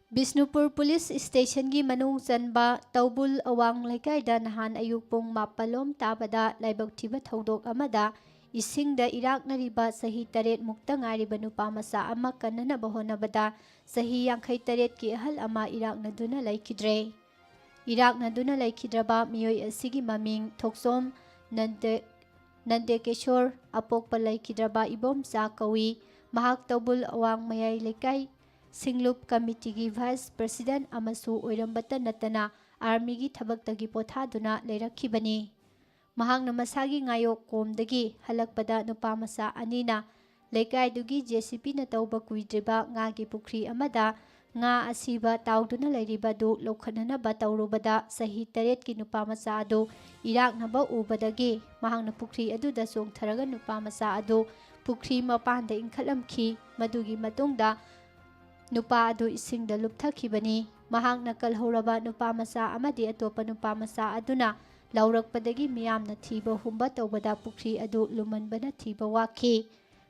Bisnupur Police Station gi manung chanba Taubul Awang Laikai-da nahan ayuk pung 8 tabada laibak thiba thodok amada isingda iraknariba sahi 8 mukta ngariba nupa masa ama kannanaba honabada sahi 58 ki ahal ama iraknaduna laikidre ꯏꯔꯥꯛꯅꯗꯨꯅ ꯂꯩꯈꯤꯗ꯭ꯔꯕ ꯃꯤꯑꯣꯏ ꯑꯁꯤꯒꯤ ꯃꯃꯤꯡ ꯊꯣꯛꯆꯣꯝ ꯅꯟꯗꯦꯀꯦꯁꯣꯔ ꯑꯄꯣꯛꯄ ꯂꯩꯈꯤꯗ꯭ꯔꯕ ꯏꯕꯣꯝꯆꯥ ꯀꯧꯏ꯫ ꯃꯍꯥꯛ ꯇꯧꯕꯨꯜ ꯑꯋꯥꯡ ꯃꯌꯥꯏ ꯂꯩꯀꯥꯏ ꯁꯤꯡꯂꯨꯞ ꯀꯃꯤꯇꯤꯒꯤ ꯚꯥꯏꯁ ꯄ꯭ꯔꯁꯤꯗꯦꯟꯠ ꯑꯃꯁꯨ ꯑꯣꯏꯔꯝꯕꯇ ꯅꯠꯇꯅ ꯑꯥꯔꯃꯤꯒꯤ ꯊꯕꯛꯇꯒꯤ ꯄꯣꯊꯥꯗꯨꯅ ꯂꯩꯔꯛꯈꯤꯕꯅꯤ꯫ ꯃꯍꯥꯛꯅ ꯃꯁꯥꯒꯤ ꯉꯥꯌꯣꯛ ꯀꯣꯝꯗꯒꯤ ꯍꯜꯂꯛꯄꯗ ꯅꯨꯄꯥꯃꯆꯥ ꯑꯅꯤꯅ ꯂꯩꯀꯥꯏꯗꯨꯒꯤ JCPꯅ ꯇꯧꯕ ꯀꯨꯏꯗ꯭ꯔꯤꯕ ꯉꯥꯒꯤ ꯄꯨꯈ꯭ꯔꯤ ꯑꯃꯗ ꯉꯥ ꯑꯁꯤꯕ ꯇꯥꯎꯗꯨꯅ ꯂꯩꯔꯤꯕ ꯑꯗꯨ ꯂꯧꯈꯠꯅꯅꯕ ꯇꯧꯔꯨꯕꯗ ꯆꯍꯤ 8ꯀꯤ ꯅꯨꯄꯥꯃꯆꯥ ꯑꯗꯨ ꯏꯔꯥꯛꯅꯕ ꯎꯕꯗꯒꯤ ꯃꯍꯥꯛꯅ ꯄꯨꯈ꯭ꯔꯤ ꯑꯗꯨꯗ ꯆꯣꯡꯊꯔꯒ ꯅꯨꯄꯥꯃꯆꯥ ꯑꯗꯨ ꯄꯨꯈ꯭ꯔꯤ ꯃꯄꯥꯟꯗ ꯏꯟꯈꯠꯂꯝꯈꯤ꯫ ꯃꯗꯨꯒꯤ ꯃꯇꯨꯡꯗ ꯅꯨꯄꯥ ꯑꯗꯨ ꯏꯁꯤꯡꯗ ꯂꯨꯞꯊꯈꯤꯕꯅꯤ꯫ ꯃꯍꯥꯛꯅ ꯀꯜꯍꯧꯔꯕ ꯅꯨꯄꯥꯃꯆꯥ ꯑꯃꯗꯤ ꯑꯇꯣꯞꯄ ꯅꯨꯄꯥꯃꯆꯥ ꯑꯗꯨꯅ ꯂꯥꯎꯔꯛꯄꯗꯒꯤ ꯃꯤꯌꯥꯝꯅ ꯊꯤꯕ ꯍꯨꯝꯕ ꯇꯧꯕꯗ ꯄꯨꯈ꯭ꯔꯤ ꯑꯗꯨ ꯂꯨꯃꯟꯕꯅ ꯊꯤꯕ ꯋꯥꯈꯤ꯫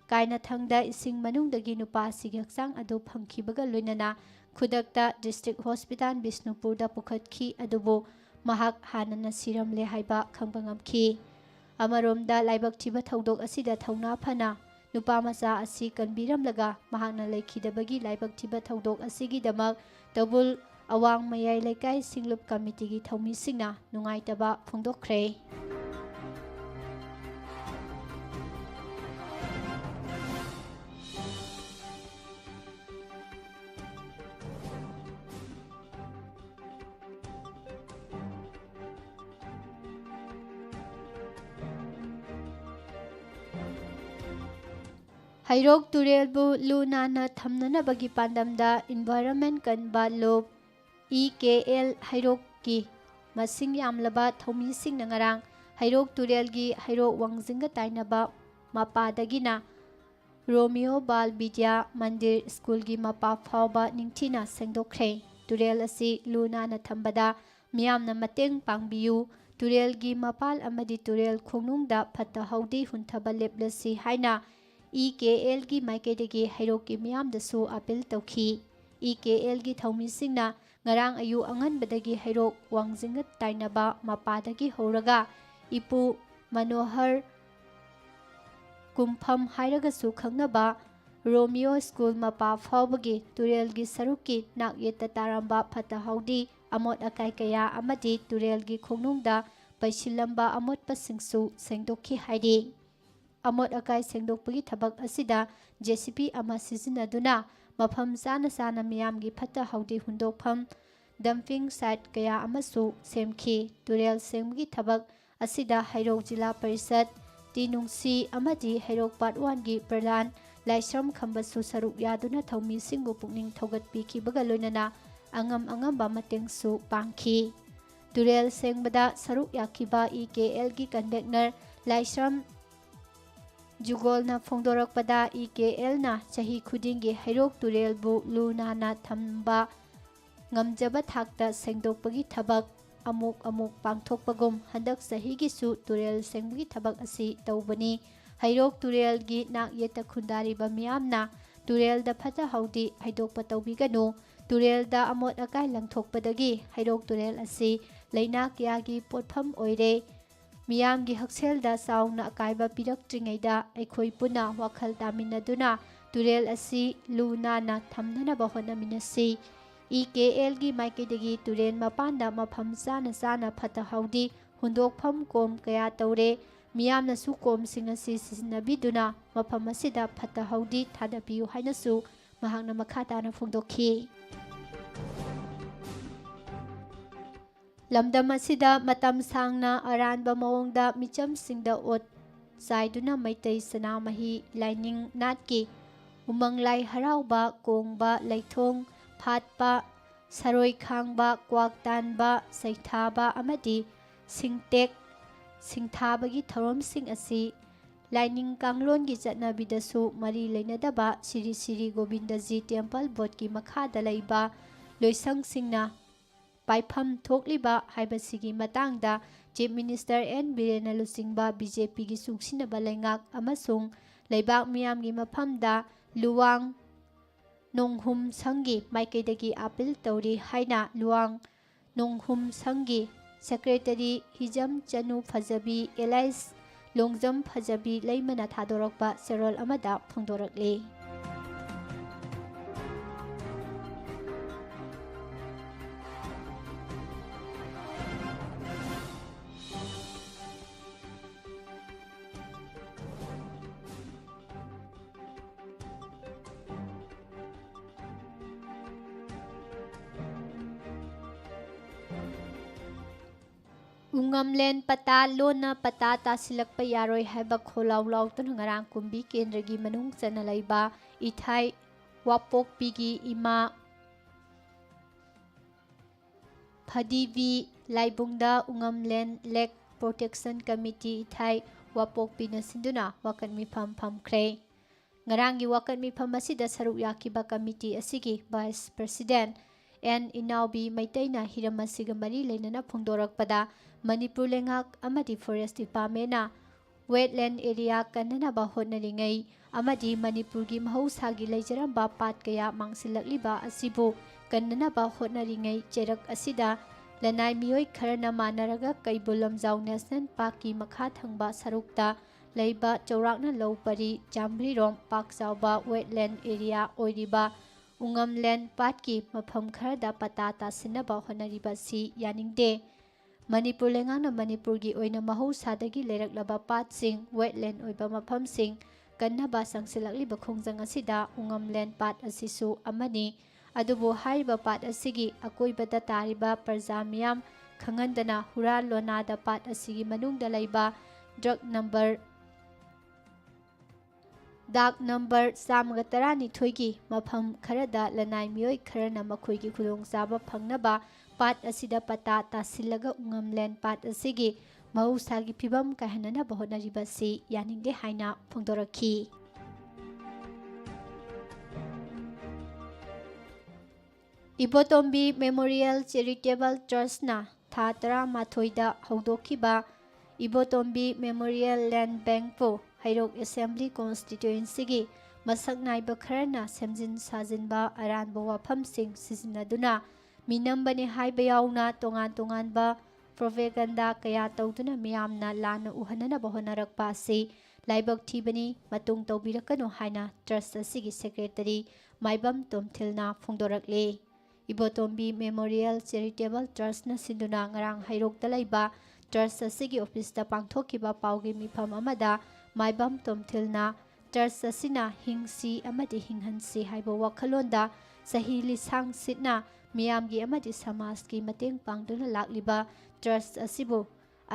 ꯀꯥꯏꯅꯊꯪꯗ ꯏꯁꯤꯡ ꯃꯅꯨꯡꯗꯒꯤ ꯅꯨꯄꯥ ꯑꯁꯤꯒꯤ ꯍꯛꯆꯥꯡ ꯑꯗꯨ ꯐꯪꯈꯤꯕꯒ ꯂꯣꯏꯅꯅ ꯈꯨꯗꯛꯇ ꯗꯤꯁꯇ꯭ꯔꯤꯛ ꯍꯣꯁꯄꯤꯇꯥꯜ ꯕꯤꯁꯅꯨꯄꯨꯔꯗ ꯄꯨꯈꯠꯈꯤ ꯑꯗꯨꯕꯨ ꯃꯍꯥꯛ ꯍꯥꯟꯅꯅ ꯁꯤꯔꯝꯂꯦ ꯍꯥꯏꯕ ꯈꯪꯕ ꯉꯝꯈꯤ꯫ ꯑꯃꯔꯣꯝꯗ ꯂꯥꯏꯕꯛ ꯊꯤꯕ ꯊꯧꯗꯣꯛ ꯑꯁꯤꯗ ꯊꯧꯅꯥ ꯐꯅ ꯅꯨꯄꯥꯃꯆꯥ ꯑꯁꯤ ꯀꯟꯕꯤꯔꯝꯂꯒ ꯃꯍꯥꯛꯅ ꯂꯩꯈꯤꯗꯕꯒꯤ ꯂꯥꯏꯕꯛ ꯊꯤꯕ ꯊꯧꯗꯣꯛ ꯑꯁꯤꯒꯤꯗꯃꯛ ꯇꯧꯕꯨꯜ ꯑꯋꯥꯡ ꯃꯌꯥꯏ ꯂꯩꯀꯥꯏ ꯁꯤꯡꯂꯨꯞ ꯀꯃꯤꯇꯤꯒꯤ ꯊꯧꯃꯤꯁꯤꯡꯅ ꯅꯨꯡꯉꯥꯏꯇꯕ ꯐꯣꯡꯗꯣꯛꯈ꯭ꯔꯦ꯫ ꯍꯩꯔꯣꯛ ꯇꯨꯔꯦꯜꯕꯨ ꯂꯨ ꯅꯥꯟꯅ ꯊꯝꯅꯅꯕꯒꯤ ꯄꯥꯟꯗꯝꯗ ꯏꯟꯚꯥꯏꯔꯟꯃꯦꯟꯠ ꯀꯟꯕ ꯂꯨꯞ EKL ꯍꯩꯔꯣꯛꯀꯤ ꯃꯁꯤꯡ ꯌꯥꯝꯂꯕ ꯊꯧꯃꯤꯁꯤꯡꯅ ꯉꯔꯥꯡ ꯍꯩꯔꯣꯛ ꯇꯨꯔꯦꯜꯒꯤ ꯍꯩꯔꯣꯛ ꯋꯥꯡꯖꯤꯡꯒ ꯇꯥꯏꯅꯕ ꯃꯄꯥꯗꯒꯤꯅ ꯔꯣꯃꯤꯌꯣ ꯕꯥꯜ ꯕꯤꯗ꯭ꯌꯥ ꯃꯟꯗꯤꯔ ꯁ꯭ꯀꯨꯜꯒꯤ ꯃꯄꯥ ꯐꯥꯎꯕ ꯅꯤꯡꯊꯤꯅ ꯁꯦꯡꯗꯣꯛꯈ꯭ꯔꯦ꯫ ꯇꯨꯔꯦꯜ ꯑꯁꯤ ꯂꯨ ꯅꯥꯟꯅ ꯊꯝꯕꯗ ꯃꯤꯌꯥꯝꯅ ꯃꯇꯦꯡ ꯄꯥꯡꯕꯤꯌꯨ, ꯇꯨꯔꯦꯜꯒꯤ ꯃꯄꯥꯜ ꯑꯃꯗꯤ ꯇꯨꯔꯦꯜ ꯈꯣꯡꯅꯨꯡꯗ ꯐꯠꯇ ꯍꯥꯎꯊꯤ ꯍꯨꯟꯊꯕ ꯂꯦꯞꯂꯁꯤ ꯍꯥꯏꯅ EKLꯒꯤ ꯃꯥꯏꯀꯩꯗꯒꯤ ꯍꯩꯔꯣꯛꯀꯤ ꯃꯤꯌꯥꯝꯗꯁꯨ ꯑꯄꯤꯜ ꯇꯧꯈꯤ꯫ EKLꯒꯤ ꯊꯧꯃꯤꯁꯤꯡꯅ ꯉꯔꯥꯡ ꯑꯌꯨꯛ ꯑꯉꯟꯕꯗꯒꯤ ꯍꯩꯔꯣꯛ ꯋꯥꯡꯖꯤꯡꯒ ꯇꯥꯏꯅꯕ ꯃꯄꯥꯗꯒꯤ ꯍꯧꯔꯒ ꯏꯄꯨ ꯃꯅꯣꯍꯔ ꯀꯨꯝꯐꯝ ꯍꯥꯏꯔꯒꯁꯨ ꯈꯪꯅꯕ ꯔꯣꯃꯤꯌꯣ ꯁ꯭ꯀꯨꯜ ꯃꯄꯥ ꯐꯥꯎꯕꯒꯤ ꯇꯨꯔꯦꯜꯒꯤ ꯁꯔꯨꯛꯀꯤ ꯅꯥꯛ ꯌꯦꯠꯇ ꯇꯥꯔꯝꯕ ꯐꯠꯇ ꯍꯥꯎꯊꯤ, ꯑꯃꯣꯠ ꯑꯀꯥꯏ ꯀꯌꯥ ꯑꯃꯗꯤ ꯇꯨꯔꯦꯜꯒꯤ ꯈꯣꯡꯅꯨꯡꯗ ꯄꯩꯁꯤꯜꯂꯝꯕ ꯑꯃꯣꯠꯄꯁꯤꯡꯁꯨ ꯁꯦꯡꯗꯣꯛꯈꯤ ꯍꯥꯏꯔꯤ꯫ ꯑꯃꯣꯠ ꯑꯀꯥꯏ ꯁꯦꯡꯗꯣꯛꯄꯒꯤ ꯊꯕꯛ ꯑꯁꯤꯗ JCP ꯑꯃ ꯁꯤꯖꯤꯟꯅꯗꯨꯅ ꯃꯐꯝ ꯆꯥꯅ ꯆꯥꯅ ꯃꯤꯌꯥꯝꯒꯤ ꯐꯠꯇ ꯍꯥꯎꯊꯤ ꯍꯨꯟꯗꯣꯛꯐꯝ ꯗꯝꯄꯤꯡ ꯁꯥꯏꯠ ꯀꯌꯥ ꯑꯃꯁꯨ ꯁꯦꯝꯈꯤ꯫ ꯇꯨꯔꯦꯜ ꯁꯦꯡꯕꯒꯤ ꯊꯕꯛ ꯑꯁꯤꯗ ꯍꯩꯔꯣꯛ ꯖꯤꯂꯥ ꯄꯔꯤꯁꯠ, ꯇꯤ.ꯅꯨꯡꯁꯤ ꯑꯃꯗꯤ ꯍꯩꯔꯣꯛ ꯄꯥꯔꯠ 1ꯒꯤ ꯄ꯭ꯔꯙꯥꯟ ꯂꯥꯏꯁ꯭ꯔꯝ ꯈꯝꯕꯁꯨ ꯁꯔꯨꯛ ꯌꯥꯗꯨꯅ ꯊꯧꯃꯤꯁꯤꯡꯕꯨ ꯄꯨꯛꯅꯤꯡ ꯊꯧꯒꯠꯄꯤꯈꯤꯕꯒ ꯂꯣꯏꯅꯅ ꯑꯉꯝꯕ ꯃꯇꯦꯡꯁꯨ ꯄꯥꯡꯈꯤ꯫ ꯇꯨꯔꯦꯜ ꯁꯦꯡꯕꯗ ꯁꯔꯨꯛ ꯌꯥꯈꯤꯕ EKLꯒꯤ ꯀꯟꯚꯦꯅꯔ ꯂꯥꯏꯁ꯭ꯔꯝ ꯖꯨꯒꯣꯜꯅ ꯐꯣꯡꯗꯣꯔꯛꯄꯗ EKLꯅ ꯆꯍꯤ ꯈꯨꯗꯤꯡꯒꯤ ꯍꯩꯔꯣꯛ ꯇꯨꯔꯦꯜꯕꯨ ꯂꯨ ꯅꯥꯟꯅ ꯊꯝꯕ ꯉꯝꯖꯕ ꯊꯥꯛꯇ ꯁꯦꯡꯗꯣꯛꯄꯒꯤ ꯊꯕꯛ ꯑꯃꯨꯛ ꯄꯥꯡꯊꯣꯛꯄꯒꯨꯝ ꯍꯟꯗꯛ ꯆꯍꯤꯒꯤꯁꯨ ꯇꯨꯔꯦꯜ ꯁꯦꯡꯕꯒꯤ ꯊꯕꯛ ꯑꯁꯤ ꯇꯧꯕꯅꯤ꯫ ꯍꯩꯔꯣꯛ ꯇꯨꯔꯦꯜꯒꯤ ꯅꯥꯛ ꯌꯦꯠꯇ ꯈꯨꯟꯗꯥꯔꯤꯕ ꯃꯤꯌꯥꯝꯅ ꯇꯨꯔꯦꯜꯗ ꯐꯠꯇ ꯍꯥꯎꯊꯤ ꯍꯩꯗꯣꯛꯄ ꯇꯧꯕꯤꯒꯅꯨ, ꯇꯨꯔꯦꯜꯗ ꯑꯃꯣꯠ ꯑꯀꯥꯏ ꯂꯪꯊꯣꯛꯄꯗꯒꯤ ꯍꯩꯔꯣꯛ ꯇꯨꯔꯦꯜ ꯑꯁꯤ ꯂꯩꯅꯥ ꯀꯌꯥꯒꯤ ꯄꯣꯠꯐꯝ ꯑꯣꯏꯔꯦ꯫ ꯃꯤꯌꯥꯝꯒꯤ ꯍꯛꯁꯦꯜꯗ ꯆꯥꯎꯅ ꯑꯀꯥꯏꯕ ꯄꯤꯔꯛꯇ꯭ꯔꯤꯉꯩꯗ ꯑꯩꯈꯣꯏ ꯄꯨꯟꯅ ꯋꯥꯈꯜ ꯇꯥꯃꯤꯟꯅꯗꯨꯅ ꯇꯨꯔꯦꯜ ꯑꯁꯤ ꯂꯨ ꯅꯥꯟꯅ ꯊꯝꯅꯅꯕ ꯍꯣꯠꯅꯃꯤꯟꯅꯁꯤ꯫ EKLꯒꯤ ꯃꯥꯏꯀꯩꯗꯒꯤ ꯇꯨꯔꯦꯜ ꯃꯄꯥꯟꯗ ꯃꯐꯝ ꯆꯥꯅ ꯐꯠꯇ ꯍꯥꯎꯊꯤ ꯍꯨꯟꯗꯣꯛꯐꯝ ꯀꯣꯝꯀꯌꯥ ꯇꯧꯔꯦ꯫ ꯃꯤꯌꯥꯝꯅꯁꯨ ꯀꯣꯝꯁꯤꯡ ꯑꯁꯤ ꯁꯤꯖꯤꯟꯅꯕꯤꯗꯨꯅ ꯃꯐꯝ ꯑꯁꯤꯗ ꯐꯠꯇ ꯍꯥꯎꯊꯤ ꯊꯥꯗꯕꯤꯌꯨ ꯍꯥꯏꯅꯁꯨ ꯃꯍꯥꯛꯅ ꯃꯈꯥ ꯇꯥꯅ ꯐꯣꯡꯗꯣꯛꯈꯤ꯫ ꯂꯝꯗꯝ ꯑꯁꯤꯗ ꯃꯇꯝ ꯁꯥꯡꯅ ꯑꯔꯥꯟꯕ ꯃꯑꯣꯡꯗ ꯃꯤꯆꯝꯁꯤꯡꯗ ꯑꯣꯠ ꯆꯥꯏꯗꯨꯅ ꯃꯩꯇꯩ ꯁꯅꯥꯃꯍꯤ ꯂꯥꯏꯅꯤꯡ ꯅꯥꯠꯀꯤ ꯎꯃꯪ ꯂꯥꯏ ꯍꯔꯥꯎꯕ, ꯀꯣꯡꯕ, ꯂꯩꯊꯣꯡ ꯐꯥꯠꯄ, ꯁꯔꯣꯏ ꯈꯥꯡꯕ, ꯀ꯭ꯋꯥꯛ ꯇꯥꯟꯕ, ꯁꯩꯊꯥꯕ ꯑꯃꯗꯤ ꯁꯤꯡꯇꯦꯛ ꯁꯤꯡꯊꯥꯕꯒꯤ ꯊꯧꯔꯝꯁꯤꯡ ꯑꯁꯤ ꯂꯥꯏꯅꯤꯡ ꯀꯥꯡꯂꯣꯟꯒꯤ ꯆꯠꯅꯕꯤꯗꯁꯨ ꯃꯔꯤ ꯂꯩꯅꯗꯕ ꯁꯤꯔꯤ ꯁꯤꯔꯤ ꯒꯣꯕꯤꯟꯗꯖꯤ ꯇꯦꯝꯄꯜ ꯕꯣꯔꯗꯀꯤ ꯃꯈꯥꯗ ꯂꯩꯕ ꯂꯣꯏꯁꯪꯁꯤꯡꯅ ꯄꯥꯏꯐꯝ ꯊꯣꯛꯂꯤꯕ ꯍꯥꯏꯕꯁꯤꯒꯤ ꯃꯇꯥꯡꯗ ꯆꯤꯐ ꯃꯤꯅꯤꯁꯇꯔ N. ꯕꯤꯔꯦꯟꯅ ꯂꯨꯆꯤꯡꯕ BJPꯒꯤ ꯆꯨꯡꯁꯤꯟꯅꯕ ꯂꯩꯉꯥꯛ ꯑꯃꯁꯨꯡ ꯂꯩꯕꯥꯛ ꯃꯤꯌꯥꯝꯒꯤ ꯃꯐꯝꯗ ꯂꯨꯋꯥꯡ ꯅꯣꯡꯍꯨꯝ ꯁꯪꯒꯤ ꯃꯥꯏꯀꯩꯗꯒꯤ ꯑꯄꯤꯜ ꯇꯧꯔꯤ ꯍꯥꯏꯅ ꯂꯨꯋꯥꯡ ꯅꯣꯡꯍꯨꯝ ꯁꯪꯒꯤ ꯁꯦꯀ꯭ꯔꯦꯇꯔꯤ ꯍꯤꯖꯝ ꯆꯅꯨ ꯐꯖꯕꯤ ꯑꯦꯂꯥꯏꯁ ꯂꯣꯡꯖꯝ ꯐꯖꯕꯤ ꯂꯩꯃꯅ ꯊꯥꯗꯣꯔꯛꯄ ꯆꯦꯔꯣꯜ ꯑꯃꯗ ꯐꯣꯡꯗꯣꯔꯛꯂꯤ꯫ ꯎꯉꯝꯂꯦꯟ ꯄꯇꯥ ꯂꯣꯟꯅ ꯄꯇꯥ ꯇꯥꯁꯤꯜꯂꯛꯄ ꯌꯥꯔꯣꯏ ꯍꯥꯏꯕ ꯈꯣꯜꯂꯥꯎ ꯂꯥꯎꯇꯨꯅ ꯉꯔꯥꯡ ꯀꯨꯝꯕꯤ ꯀꯦꯟꯗ꯭ꯔꯒꯤ ꯃꯅꯨꯡ ꯆꯟꯅ ꯂꯩꯕ ꯏꯊꯥꯏ ꯋꯥꯄꯣꯛꯄꯤꯒꯤ ꯏꯃꯥ ꯐꯗꯤꯕꯤ ꯂꯥꯏꯕꯨꯡꯗ ꯎꯉꯝꯂꯦꯟ ꯂꯦꯛ ꯄ꯭ꯔꯣꯇꯦꯛꯁꯟ ꯀꯃꯤꯇꯤ ꯏꯊꯥꯏ ꯋꯥꯄꯣꯛꯄꯤꯅ ꯁꯤꯟꯗꯨꯅ ꯋꯥꯀꯠ ꯃꯤꯐꯝ ꯐꯝꯈ꯭ꯔꯦ꯫ ꯉꯔꯥꯡꯒꯤ ꯋꯥꯀꯠ ꯃꯤꯐꯝ ꯑꯁꯤꯗ ꯁꯔꯨꯛ ꯌꯥꯈꯤꯕ ꯀꯃꯤꯇꯤ ꯑꯁꯤꯒꯤ ꯚꯥꯏꯁ ꯄ꯭ꯔꯦꯁꯤꯗꯦꯟꯠ ꯑꯦꯟ ꯏꯅꯥꯎꯕꯤ ꯃꯩꯇꯩꯅ ꯍꯤꯔꯝ ꯑꯁꯤꯒ ꯃꯔꯤ ꯂꯩꯅꯅ ꯐꯣꯡꯗꯣꯔꯛꯄꯗ ꯃꯅꯤꯄꯨꯔ ꯂꯩꯉꯥꯛ ꯑꯃꯗꯤ ꯐꯣꯔꯦꯁꯠ ꯗꯤꯄꯥꯔꯠꯃꯦꯟꯠꯅ ꯋꯦꯠꯂꯦꯟ ꯑꯦꯔꯤꯌꯥ ꯀꯟꯅꯅꯕ ꯍꯣꯠꯅꯔꯤꯉꯩ ꯑꯃꯗꯤ ꯃꯅꯤꯄꯨꯔꯒꯤ ꯃꯍꯧꯁꯥꯒꯤ ꯂꯩꯖꯔꯝꯕ ꯄꯥꯠ ꯀꯌꯥ ꯃꯥꯡꯁꯤꯜꯂꯛꯂꯤꯕ ꯑꯁꯤꯕꯨ ꯀꯟꯅꯅꯕ ꯍꯣꯠꯅꯔꯤꯉꯩ ꯆꯩꯔꯛ ꯑꯁꯤꯗ ꯂꯅꯥꯏ ꯃꯤꯑꯣꯏ ꯈꯔꯅ ꯃꯥꯟꯅꯔꯒ ꯀꯩꯕꯨꯜ ꯂꯝꯖꯥꯎ ꯅꯦꯁꯅꯦꯜ ꯄꯥꯔꯛꯀꯤ ꯃꯈꯥ ꯊꯪꯕ ꯁꯔꯨꯛꯇ ꯂꯩꯕ ꯆꯥꯎꯔꯥꯛꯅ ꯂꯧ ꯄꯔꯤ ꯖꯥꯝꯕ꯭ꯔꯤꯔꯣꯝ ꯄꯥꯛ ꯆꯥꯎꯕ ꯋꯦꯠꯂꯦꯟ ꯑꯦꯔꯤꯌꯥ ꯑꯣꯏꯔꯤꯕ ꯎꯉꯝꯂꯦꯟ ꯄꯥꯠꯀꯤ ꯃꯐꯝ ꯈꯔꯗ ꯄꯇꯥ ꯇꯥꯁꯤꯟꯅꯕ ꯍꯣꯠꯅꯔꯤꯕ ꯑꯁꯤ ꯌꯥꯅꯤꯡꯗꯦ꯫ ꯃꯅꯤꯄꯨꯔ ꯂꯩꯉꯥꯛꯅ ꯃꯅꯤꯄꯨꯔꯒꯤ ꯑꯣꯏꯅ ꯃꯍꯧꯁꯥꯗꯒꯤ ꯂꯩꯔꯛꯂꯕ ꯄꯥꯠꯁꯤꯡ ꯋꯦꯠꯂꯦꯟ ꯑꯣꯏꯕ ꯃꯐꯝꯁꯤꯡ ꯀꯟꯅꯕ ꯆꯪꯁꯤꯜꯂꯛꯂꯤꯕ ꯈꯣꯡꯖꯪ ꯑꯁꯤꯗ ꯎꯉꯝꯂꯦꯟ ꯄꯥꯠ ꯑꯁꯤꯁꯨ ꯑꯃꯅꯤ꯫ ꯑꯗꯨꯕꯨ ꯍꯥꯏꯔꯤꯕ ꯄꯥꯠ ꯑꯁꯤꯒꯤ ꯑꯀꯣꯏꯕꯗ ꯇꯥꯔꯤꯕ ꯄ꯭ꯔꯖꯥ ꯃꯤꯌꯥꯝ ꯈꯪꯍꯟꯗꯅ ꯍꯨꯔꯥꯟ ꯂꯣꯟꯅꯥꯗ ꯄꯥꯠ ꯑꯁꯤꯒꯤ ꯃꯅꯨꯡꯗ ꯂꯩꯕ ꯗꯥꯛ ꯅꯝꯕꯔ 112ꯒꯤ ꯃꯐꯝ ꯈꯔꯗ ꯂꯅꯥꯏ ꯃꯤꯑꯣꯏ ꯈꯔꯅ ꯃꯈꯣꯏꯒꯤ ꯈꯨꯗꯣꯡꯆꯥꯕ ꯐꯪꯅꯕ ꯄꯥꯠ ꯑꯁꯤꯗ ꯄꯇꯥ ꯇꯥꯁꯤꯜꯂꯒ ꯎꯉꯝꯂꯦꯟ ꯄꯥꯠ ꯑꯁꯤꯒꯤ ꯃꯍꯧꯁꯥꯒꯤ ꯐꯤꯕꯝ ꯀꯥꯏꯍꯟꯅꯅꯕ ꯍꯣꯠꯅꯔꯤꯕ ꯑꯁꯤ ꯌꯥꯅꯤꯡꯗꯦ ꯍꯥꯏꯅ ꯐꯣꯡꯗꯣꯔꯛꯈꯤ꯫ ꯏꯕꯣꯇꯣꯝꯕꯤ ꯃꯦꯃꯣꯔꯤꯌꯦꯜ ꯆꯦꯔꯤꯇꯦꯕꯜ ꯇ꯭ꯔꯁꯠꯅ ꯊꯥ 12ꯗ ꯍꯧꯗꯣꯛꯈꯤꯕ ꯏꯕꯣꯇꯣꯝꯕꯤ ꯃꯦꯃꯣꯔꯤꯌꯦꯜ ꯂꯦꯟ ꯕꯦꯡꯛꯄꯨ ꯍꯩꯔꯣꯛ ꯑꯦꯁꯦꯝꯕ꯭ꯂꯤ ꯀꯣꯟꯁꯇꯤꯇ꯭ꯌꯨꯑꯦꯟꯁꯤꯒꯤ ꯃꯁꯛ ꯅꯥꯏꯕ ꯈꯔꯅ ꯁꯦꯝꯖꯤꯟ ꯁꯥꯖꯤꯟꯕ ꯑꯔꯥꯟꯕ ꯋꯥꯐꯝꯁꯤꯡ ꯁꯤꯖꯤꯟꯅꯗꯨꯅ ꯃꯤꯅꯝꯕꯅꯤ ꯍꯥꯏꯕ ꯌꯥꯎꯅ ꯇꯣꯉꯥꯟ ꯇꯣꯉꯥꯟꯕ ꯄ꯭ꯔꯣꯄꯦꯒꯟꯗꯥ ꯀꯌꯥ ꯇꯧꯗꯨꯅ ꯃꯤꯌꯥꯝꯅ ꯂꯥꯟꯅ ꯎꯍꯟꯅꯅꯕ ꯍꯣꯠꯅꯔꯛꯄ ꯑꯁꯤ ꯂꯥꯏꯕꯛ ꯊꯤꯕꯅꯤ, ꯃꯇꯨꯡ ꯇꯧꯕꯤꯔꯛꯀꯅꯨ ꯍꯥꯏꯅ ꯇ꯭ꯔꯁꯠ ꯑꯁꯤꯒꯤ ꯁꯦꯀ꯭ꯔꯦꯇꯔꯤ ꯃꯥꯏꯕꯝ ꯇꯣꯝꯊꯤꯜꯅ ꯐꯣꯡꯗꯣꯔꯛꯂꯤ꯫ ꯏꯕꯣꯇꯣꯝꯕꯤ ꯃꯦꯃꯣꯔꯤꯌꯦꯜ ꯆꯦꯔꯤꯇꯦꯕꯜ ꯇ꯭ꯔꯁꯠꯅ ꯁꯤꯟꯗꯨꯅ ꯉꯔꯥꯡ ꯍꯩꯔꯣꯛꯇ ꯂꯩꯕ ꯇ꯭ꯔꯁꯠ ꯑꯁꯤꯒꯤ ꯑꯣꯐꯤꯁꯇ ꯄꯥꯡꯊꯣꯛꯈꯤꯕ ꯄꯥꯎꯒꯤ ꯃꯤꯐꯝ ꯑꯃꯗ ꯃꯥꯏꯕꯝ ꯇꯣꯝꯊꯤꯜꯅ ꯇ꯭ꯔꯁꯠ ꯑꯁꯤꯅ ꯍꯤꯡꯁꯤ ꯑꯃꯗꯤ ꯍꯤꯡꯍꯟꯁꯤ ꯍꯥꯏꯕ ꯋꯥꯈꯜꯂꯣꯟꯗ ꯆꯍꯤ ꯂꯤꯁꯥꯡꯁꯤꯠꯅ ꯃꯤꯌꯥꯝꯒꯤ ꯑꯃꯗꯤ ꯁꯃꯥꯖꯀꯤ ꯃꯇꯦꯡ ꯄꯥꯡꯗꯨꯅ ꯂꯥꯛꯂꯤꯕ ꯇ꯭ꯔꯁꯠ ꯑꯁꯤꯕꯨ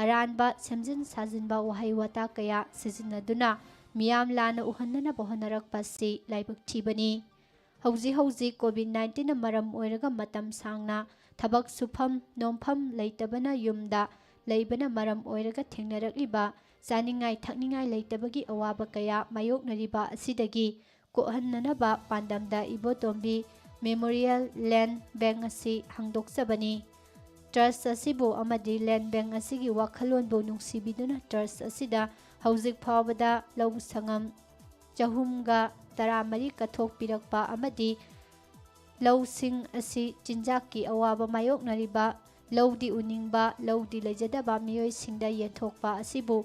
ꯑꯔꯥꯟꯕ ꯁꯦꯝꯖꯤꯟ ꯁꯥꯖꯤꯟꯕ ꯋꯥꯍꯩ ꯋꯥꯇꯥ ꯀꯌꯥ ꯁꯤꯖꯤꯟꯅꯗꯨꯅ ꯃꯤꯌꯥꯝ ꯂꯥꯟꯅ ꯎꯍꯟꯅꯅꯕ ꯍꯣꯠꯅꯔꯛꯄ ꯑꯁꯤ ꯂꯥꯏꯕꯛ ꯊꯤꯕꯅꯤ꯫ ꯍꯧꯖꯤꯛ ꯀꯣꯚꯤꯗ-19ꯅ ꯃꯔꯝ ꯑꯣꯏꯔꯒ ꯃꯇꯝ ꯁꯥꯡꯅ ꯊꯕꯛ ꯁꯨꯐꯝ ꯅꯣꯝꯐꯝ ꯂꯩꯇꯕꯅ ꯌꯨꯝꯗ ꯂꯩꯕꯅ ꯃꯔꯝ ꯑꯣꯏꯔꯒ ꯊꯦꯡꯅꯔꯛꯂꯤꯕ ꯆꯥꯅꯤꯡꯉꯥꯏ ꯊꯛꯅꯤꯡꯉꯥꯏ ꯂꯩꯇꯕꯒꯤ ꯑꯋꯥꯕ ꯀꯌꯥ ꯃꯥꯌꯣꯛꯅꯔꯤꯕ ꯑꯁꯤꯗꯒꯤ ꯀꯣꯛꯍꯟꯅꯅꯕ ꯄꯥꯟꯗꯝꯗ ꯏꯕꯣꯇꯣꯝꯕꯤ ꯃꯦꯃꯣꯔꯤꯌꯦꯜ ꯂꯦꯟ ꯕꯦꯡꯛ ꯑꯁꯤ ꯍꯥꯡꯗꯣꯛꯆꯕꯅꯤ꯫ ꯇ꯭ꯔꯁꯠ ꯑꯁꯤꯕꯨ ꯑꯃꯗꯤ ꯂꯦꯟ ꯕꯦꯡꯛ ꯑꯁꯤꯒꯤ ꯋꯥꯈꯜꯂꯣꯟꯕꯨ ꯅꯨꯡꯁꯤꯕꯤꯗꯨꯅ ꯇ꯭ꯔꯁꯠ ꯑꯁꯤꯗ ꯍꯧꯖꯤꯛ ꯐꯥꯎꯕꯗ ꯂꯧ ꯁꯉꯝ 314 ꯀꯠꯊꯣꯛꯄꯤꯔꯛꯄ ꯑꯃꯗꯤ ꯂꯧꯁꯤꯡ ꯑꯁꯤ ꯆꯤꯟꯖꯥꯛꯀꯤ ꯑꯋꯥꯕ ꯃꯥꯌꯣꯛꯅꯔꯤꯕ ꯂꯧꯗꯤ ꯎꯅꯤꯡꯕ ꯂꯧꯗꯤ ꯂꯩꯖꯗꯕ ꯃꯤꯑꯣꯏꯁꯤꯡꯗ ꯌꯦꯟꯊꯣꯛꯄ ꯑꯁꯤꯕꯨ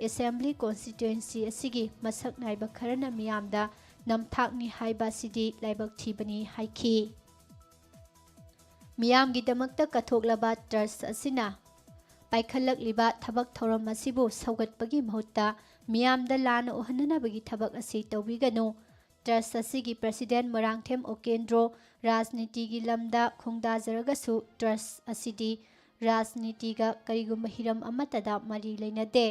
ꯑꯦꯁꯦꯝꯕ꯭ꯂꯤ ꯀꯣꯟꯁꯇꯤꯇ꯭ꯌꯨꯑꯦꯟꯁꯤ ꯑꯁꯤꯒꯤ ꯃꯁꯛ ꯅꯥꯏꯕ ꯈꯔꯅ ꯃꯤꯌꯥꯝꯗ ꯅꯝꯊꯥꯛꯅꯤ ꯍꯥꯏꯕ ꯑꯁꯤꯗꯤ ꯂꯥꯏꯕꯛ ꯊꯤꯕꯅꯤ ꯍꯥꯏꯈꯤ꯫ ꯃꯤꯌꯥꯝꯒꯤꯗꯃꯛꯇ ꯀꯠꯊꯣꯛꯂꯕ ꯇ꯭ꯔꯁꯠ ꯑꯁꯤꯅ ꯄꯥꯏꯈꯠꯂꯛꯂꯤꯕ ꯊꯕꯛ ꯊꯧꯔꯝ ꯑꯁꯤꯕꯨ ꯁꯧꯒꯠꯄꯒꯤ ꯃꯍꯨꯠꯇ ꯃꯤꯌꯥꯝꯗ ꯂꯥꯟꯅ ꯎꯍꯟꯅꯅꯕꯒꯤ ꯊꯕꯛ ꯑꯁꯤ ꯇꯧꯕꯤꯒꯅꯨ꯫ ꯇ꯭ꯔꯁꯠ ꯑꯁꯤꯒꯤ ꯄ꯭ꯔꯦꯁꯤꯗꯦꯟꯠ ꯃꯣꯏꯔꯥꯡꯊꯦꯝ ꯑꯣꯀꯦꯟꯗ꯭ꯔꯣ ꯔꯥꯖꯅꯤꯇꯤꯒꯤ ꯂꯝꯗ ꯈꯣꯡꯗꯥꯖꯔꯒꯁꯨ ꯇ꯭ꯔꯁꯠ ꯑꯁꯤꯗꯤ ꯔꯥꯖꯅꯤꯇꯤꯒ ꯀꯔꯤꯒꯨꯝꯕ ꯍꯤꯔꯝ ꯑꯃꯠꯇꯗ ꯃꯔꯤ ꯂꯩꯅꯗꯦ꯫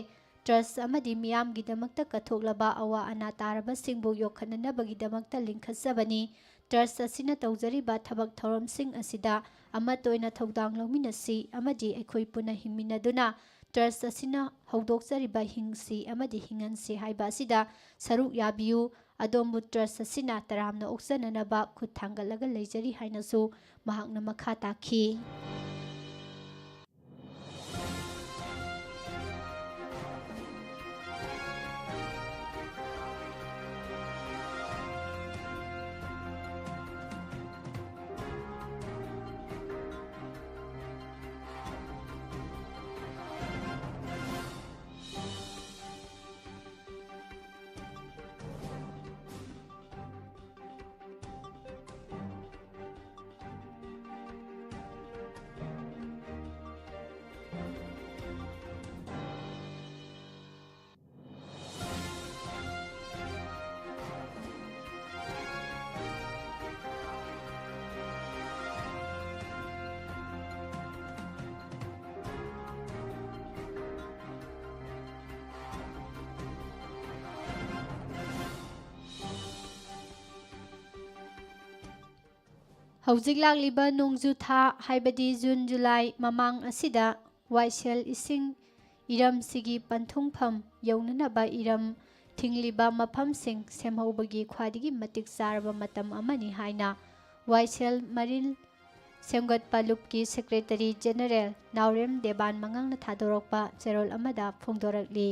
ꯇ꯭ꯔꯁꯠ ꯑꯃꯗꯤ ꯃꯤꯌꯥꯝꯒꯤꯗꯃꯛꯇ ꯀꯠꯊꯣꯛꯂꯕ ꯑꯋꯥ ꯑꯅꯥ ꯇꯥꯔꯕꯁꯤꯡꯕꯨ ꯌꯣꯛꯈꯠꯅꯅꯕꯒꯤꯗꯃꯛꯇ ꯂꯤꯡꯈꯠꯆꯕꯅꯤ꯫ ꯇ꯭ꯔꯁꯠ ꯑꯁꯤꯅ ꯇꯧꯖꯔꯤꯕ ꯊꯕꯛ ꯊꯧꯔꯝꯁꯤꯡ ꯑꯁꯤꯗ ꯑꯃꯠꯇ ꯑꯣꯏꯅ ꯊꯧꯗꯥꯡ ꯂꯧꯃꯤꯟꯅꯁꯤ ꯑꯃꯗꯤ ꯑꯩꯈꯣꯏ ꯄꯨꯟꯅ ꯍꯤꯡꯃꯤꯟꯅꯗꯨꯅ ꯇ꯭ꯔꯁꯠ ꯑꯁꯤꯅ ꯍꯧꯗꯣꯛꯆꯔꯤꯕ ꯍꯤꯡꯁꯤ ꯑꯃꯗꯤ ꯍꯤꯡꯍꯟꯁꯤ ꯍꯥꯏꯕ ꯑꯁꯤꯗ ꯁꯔꯨꯛ ꯌꯥꯕꯤꯌꯨ꯫ ꯑꯗꯣꯝꯕꯨ ꯇ꯭ꯔꯁꯠ ꯑꯁꯤꯅ ꯇꯔꯥꯝꯅ ꯑꯣꯛꯆꯅꯅꯕ ꯈꯨꯠ ꯊꯥꯡꯒꯠꯂꯒ ꯂꯩꯖꯔꯤ ꯍꯥꯏꯅꯁꯨ ꯃꯍꯥꯛꯅ ꯃꯈꯥ ꯇꯥꯈꯤ꯫ ꯍꯧꯖꯤꯛ ꯂꯥꯛꯂꯤꯕ ꯅꯣꯡꯖꯨ ꯊꯥ ꯍꯥꯏꯕꯗꯤ ꯖꯨꯟ ꯖꯨꯂꯥꯏ ꯃꯃꯥꯡ ꯑꯁꯤꯗ ꯋꯥꯏꯁꯦꯜ ꯏꯁꯤꯡ ꯏꯔꯝꯁꯤꯒꯤ ꯄꯟꯊꯨꯡꯐꯝ ꯌꯧꯅꯅꯕ ꯏꯔꯝ ꯊꯤꯡꯂꯤꯕ ꯃꯐꯝꯁꯤꯡ ꯁꯦꯝꯍꯧꯕꯒꯤ ꯈ꯭ꯋꯥꯏꯗꯒꯤ ꯃꯇꯤꯛ ꯆꯥꯔꯕ ꯃꯇꯝ ꯑꯃꯅꯤ ꯍꯥꯏꯅ ꯋꯥꯏꯁꯦꯜ ꯃꯔꯤꯜ ꯁꯦꯝꯒꯠꯄ ꯂꯨꯞꯀꯤ ꯁꯦꯀ꯭ꯔꯦꯇꯔꯤ ꯖꯦꯅꯔꯦꯜ ꯅꯥꯎꯔꯦꯝ ꯗꯦꯕꯥꯟ ꯃꯉꯥꯡꯅ ꯊꯥꯗꯣꯔꯛꯄ ꯆꯦꯔꯣꯜ ꯑꯃꯗ ꯐꯣꯡꯗꯣꯔꯛꯂꯤ꯫